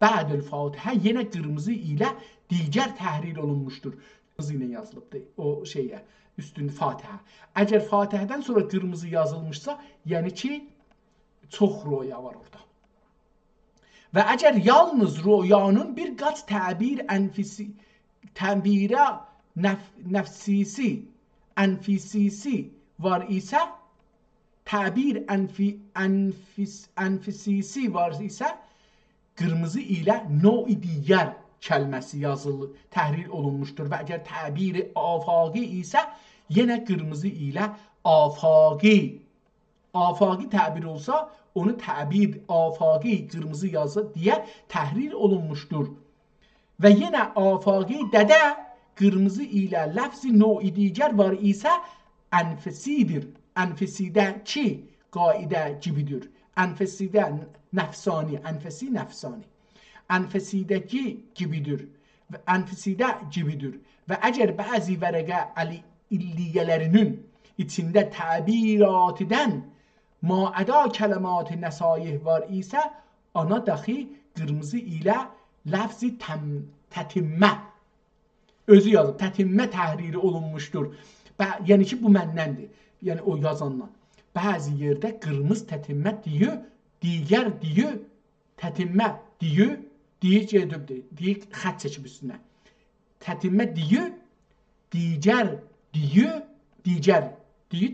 Ba'dül Fatihə yenə qırmızı ilə digər təhril olunmuşdur. Qırmızı ilə yazılıbdır o şeyə, üstündə Fatihə. Əgər Fatihədən sonra qırmızı yazılmışsa, yəni ki, çox roya var orada. Və əgər yalnız royanın bir qaç təbirə nəfsisi var isə, təbir ənfisisi var isə, qırmızı ilə no-i digər kəlməsi yazılı, təhril olunmuşdur. Və əgər təbiri afaqi isə, yenə qırmızı ilə afaqi təbir olsa, onu təbir afaqi qırmızı yazı deyə təhril olunmuşdur. Və yenə afaqi dədə qırmızı ilə ləfzi no-i digər var isə, ənfisidir. Ənfisidə ki, qaidə gibidir. Ənfisidə nəfsani, ənfisi nəfsani. Ənfisidəki gibidir. Və ənfisidə gibidir. Və əgər bəzi vərəqə illiyələrinin içində təbiratidən maəda kələmat-ı nəsaih var isə, ana daxi qırmızı ilə ləfzi tətimmə özü yazıb, tətimmə təhriri olunmuşdur. Yəni ki, bu məndəndir. Yəni o yazandan. Bəzi yerdə qırmızı tətimmə deyir, digər deyir, tətimmə deyir, deyir, xət çəkib üstünə. Tətimmə deyir, digər deyir,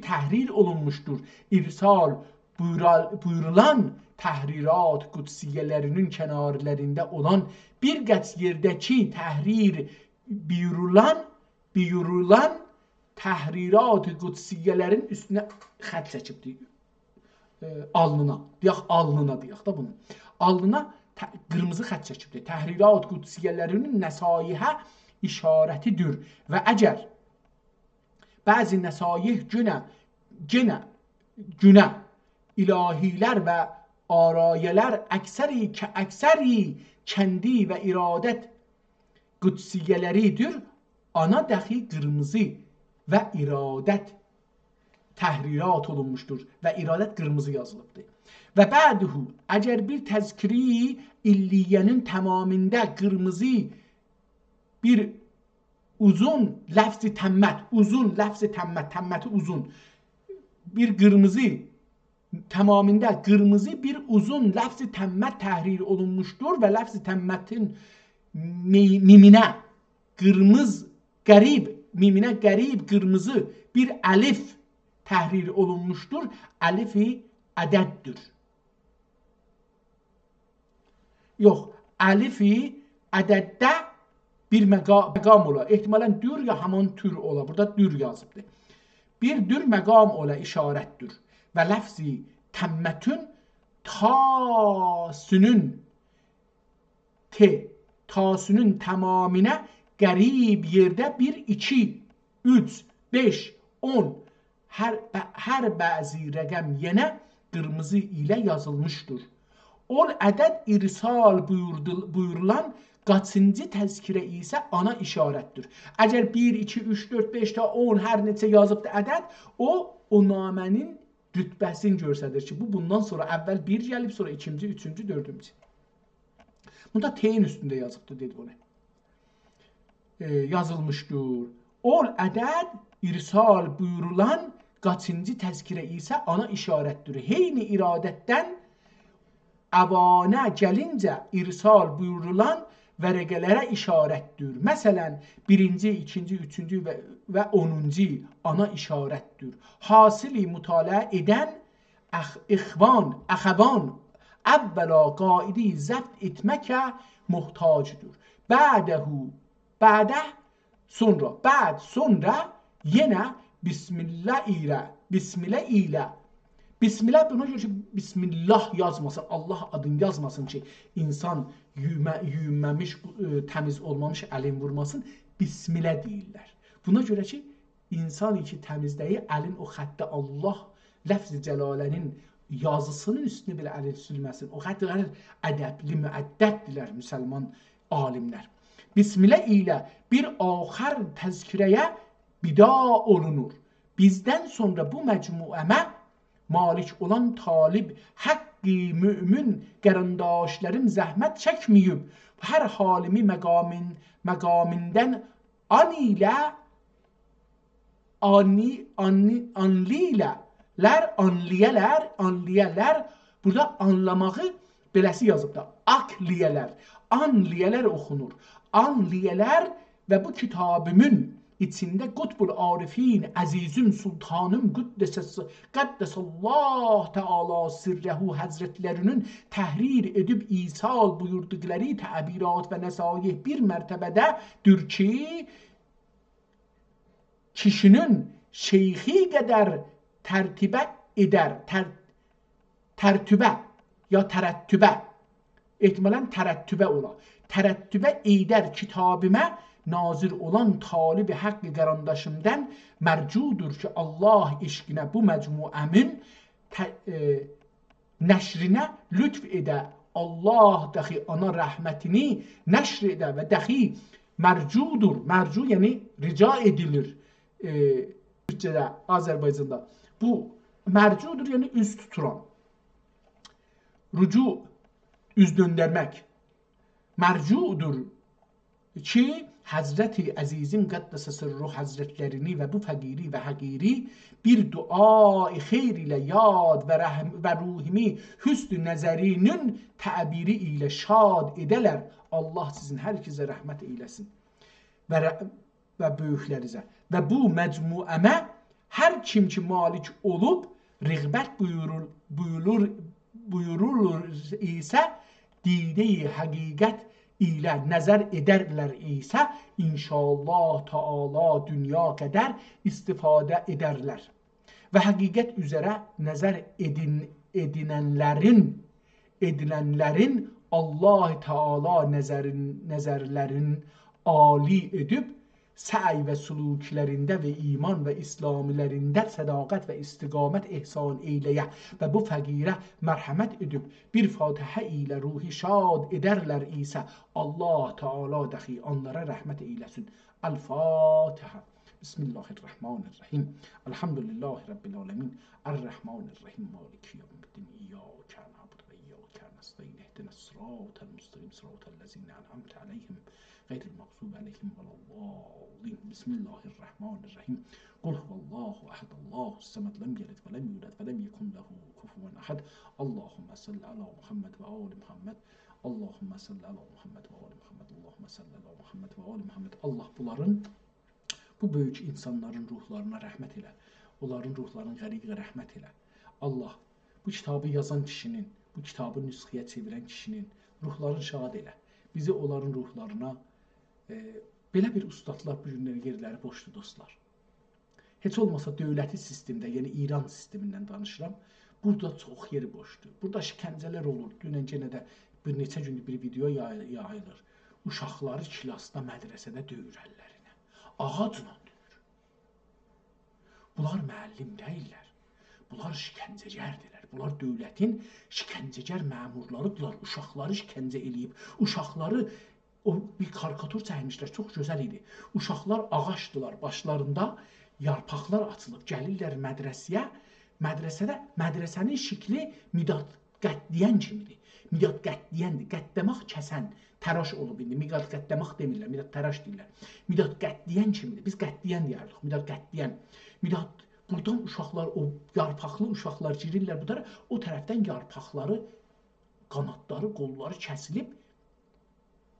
təhril olunmuşdur. İrsal buyurulan təhrirat qüdsiyələrinin kənarlarında olan bir qəç yerdəki təhrir buyurulan təhrirat qüdsiyələrin üstünə xət çəkibdir. Alnına, deyək da bunu. Alnına qırmızı xət çəkibdir. Təhrirat qüdsiyələrinin nəsaihə işarətidir. Və əgər bəzi nəsaih günə ilahilər və arayələr əksəri kəndi və iradət qüdsiyələridir, ana dəxi qırmızı və iradət təhrirat olunmuşdur və iradət qırmızı yazılıbdır. Və bəduhu, əgər bir təzkiri illiyənin tamamında qırmızı bir uzun ləfzi təmmət, təmməti uzun, bir qırmızı tamamında qırmızı bir uzun ləfzi təmmət təhrir olunmuşdur və ləfzi təmmətin miminə qərib qırmızı bir əlif təhrir olunmuşdur. Əlifi ədəddir. Yox, əlifi ədəddə bir məqam ola. Ehtimalən dür ya haman tür ola. Burada dür yazıbdır. Bir dür məqam ola işarətdir. Və ləfzi təmmətün tasünün təmaminə qərib yerdə 1, 2, 3, 5, 10 hər bəzi rəqəm yenə qırmızı ilə yazılmışdır. Ol ədəd irsal buyurulan qaçıncı təzkirə isə ana işarətdir. Əgər 1, 2, 3, 4, 5 ta 10 hər neçə yazıbdır ədəd, o namənin rütbəsini göstərir ki, bu bundan sonra əvvəl 1 gəlib, sonra 2-ci, 3-cü, 4-cü. Bunda T'nin üstündə yazıbdır, dedi bunu. Yazılmışdır. Ol ədəd irsal buyurulan qaçıncı təzkirə isə ana işarətdir. Heyni iradətdən əvanə gəlincə irsal buyurulan vərəqələrə işarətdir. Məsələn, 1-ci, 2-ci, 3-cü və 10-cu ana işarətdir. Hasili mütaliə edən əxvan əvvəla qaidi zəbt etməkə muhtacdır. Bədə sonra yenə Bismillah ilə Bismillah buna görə ki, Bismillah yazmasın, Allah adını yazmasın ki, insan yuyunmamış, təmiz olmamış əlin vurmasın, Bismillah deyirlər. Buna görə ki, insan ki təmizdəyi əlin o xəttə Allah ləfz-i cəlalənin yazısının üstünə belə əlin sürməsin. O xəttlər ədəbli, müəddəbdirlər müsəlman alimlər. Bismillah ilə bir axər təzkirəyə bida olunur. Bizdən sonra bu məcmuəmə malik olan talib haqqi mümin qərandaşların zəhmət çəkməyib, hər halimi məqamindən anliyələr, burada anlamağı beləsi yazıbdır, anliyələr oxunur, anliyələr və bu kitabımın içində Qutbul Arifin, əzizim, sultanım, Qəddesallah Teala sirrəhu həzrətlərinin təhrir edib isal buyurduqları təbirat və nəsaih bir mərtəbədədir ki, kişinin şeyxi qədər tərtibə edər, tərtübə ya tərəttübə, ehtimələn tərəttübə ola, tərəttübə edər kitabimə nazir olan talib haqqı qarandaşımdan mərcudur ki, Allah eşqinə bu məcmuəmin nəşrinə lütf edə, Allah dəxi ana rəhmətini nəşr edə və dəxi mərcudur, mərcu yəni rica edilir Türkçədə, Azərbaycanda. Bu mərcudur yəni üz tuturan, rücu, üz döndərmək, mərcudur ki, Həzrəti Əzizim Qəddəsə Sirruh Həzrətlərini və bu fəqiri və həqiri bir dua-i xeyr ilə yad və ruhimi hüsn-ü nəzərinin təbiri ilə şad edələr. Allah sizin hər ikizə rəhmət eyləsin və böyüklərizə. Və bu məcmuəmə hər kim ki malik olub, rəğbət buyurulur isə didə-i həqiqət ilə nəzər edərlər isə inşallah Teala dünya qədər istifadə edərlər. Və həqiqət üzərə nəzər edinənlərin Allah Teala nəzərlərin ali edib səy və sülüklərində və iman və İslamilərində sədaqət və istiqamət ehsan eyləyə və bu fəqirə mərhəmət edib bir fatihə ilə ruhi şad edərlər isə Allah Teala dəxi onlara rəhmət eyləsin. Əl-Fatihə. Bismillahirrahmanirrahim. Elhamdülillahi Rabbil alemin. Ər-Rəhmanirrahim. Maliki yevmiddin. İyyâke na'budu və iyyâke nestaîn. İhdinəs sıratal müstakîm. Sıratal lezîne en'amte aleyhim. Gayril mağdûbi aleyhim veleddâllîn. Bismillahirrahmanirrahim. Kul huvallahu ehad. Allahu samed. Lem yelid ve lem yulad ve lem yekun lehu kufuven ahad. Allahumme salli ala Muhammed ve ali Muhammed. Allahumme salli ala Muhammed ve ali Muhammed. Allahumme salli ala Muhammed ve ali Muhammed. Allah bunların, bu böyük insanların ruhlarına rəhmət elə. Onların ruhlarının qəriqə rəhmət elə. Allah bu kitabı yazan kişinin, bu kitabı nüsxəyə çevirən kişinin ruhlarını şad elə. Bizi onların ruhlarına belə bir ustadlar bu günləri yerləri boşdur dostlar. Heç olmasa dövləti sistemdə, yəni İran sistemindən danışıram. Burada çox yeri boşdur. Burada şikəncələr olur. Dünən yenə də bir neçə gündür bir video yayılır. Uşaqları kilasda, mədrəsədə döyür əllərinə. Ağacla döyür. Bunlar müəllim deyirlər. Bunlar şikəncəgərdirlər. Bunlar dövlətin şikəncəgər məmurlarıdırlar. Uşaqları şikəncə eləyib. Uşaqları bir karikatur çəkmişlər. Çox gözəl idi. Uşaqlar ağacdılar. Başlarında yarpaqlar açılıb. Gəlirlər mədrəsəyə Mədrəsənin şəkli Midad qətləyən kimidir. Midad qətləyəndir. Qətləmək kəsən, təraş olub indi. Midad qətləmək demirlər, Midad təraş deyirlər. Midad qətləyən kimidir. Biz qətləyən deyərdik. Midad qətləyən. Midad buradan uşaqlar, o yarpaqlı uşaqlar girirlər bu tərəf. O tərəfdən yarpaqları, qanadları, qolları kəsilib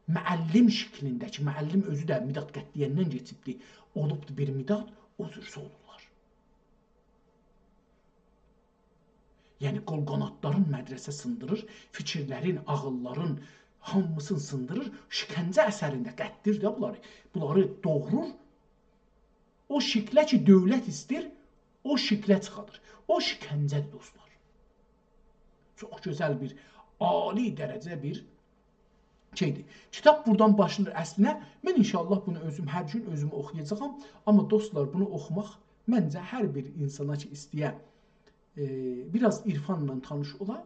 müəllim şəklindəki, müəllim özü də Midad qətləyəndən keçibdi. Olubdu bir Midad, o cürsə olurlar. Yəni qol qanadların mədrəsə sındırır, fikirlərin, ağılların hamısını sındırır. Şikəncə əsərində qətdir də bunları. Bunları doğurur. O şiklə ki, dövlət istir, o şiklə çıxadır. O şikəncədir, dostlar. Çox gözəl bir, ali dərəcə bir şeydir. Kitab buradan başlanır əslinə. Mən inşallah bunu hər gün özüm oxuyacağam. Amma dostlar, bunu oxumaq məncə hər bir insana ki, istəyə biraz irfanla tanış ola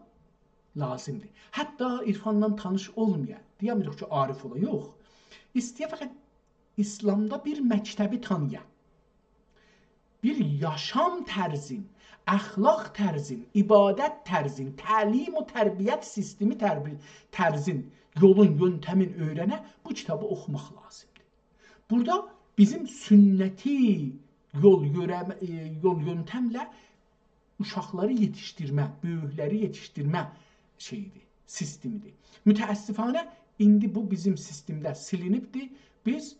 lazımdır. Hətta irfanla tanış olmaya, deyəmirik ki, arif ola, yox. İstəyə fəqət İslamda bir məktəbi tanıya, bir yaşam tərzin, əxlaq tərzin, ibadət tərzin, təlim və tərbiyyət sistemi tərzin, yolun, yöntəmin öyrənə bu kitabı oxumaq lazımdır. Burada bizim sünnəti yol yöntəmlə uşaqları yetişdirmə, böyükləri yetişdirmə şeyidir, sistemidir. Mütəəssifanə, indi bu bizim sistemdə silinibdir. Biz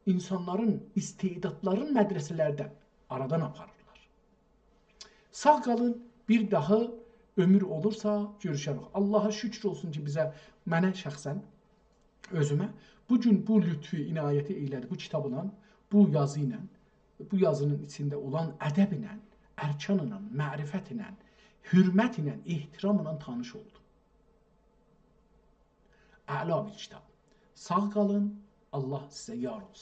insanların istedadların mədrəsələrdən aradan aparırlar. Sağ qalın, bir daha ömür olursa görüşərik. Allaha şükür olsun ki, mənə şəxsən, özümə bugün bu lütfü, inayəti eylədi bu kitabla, bu yazı ilə, bu yazının içində olan ədəb ilə, ərkan ilə, mərifət ilə, hürmət ilə, ehtiram ilə tanış oldum. Əla bir kitab. Sağ qalın, Allah sizə yar olsun.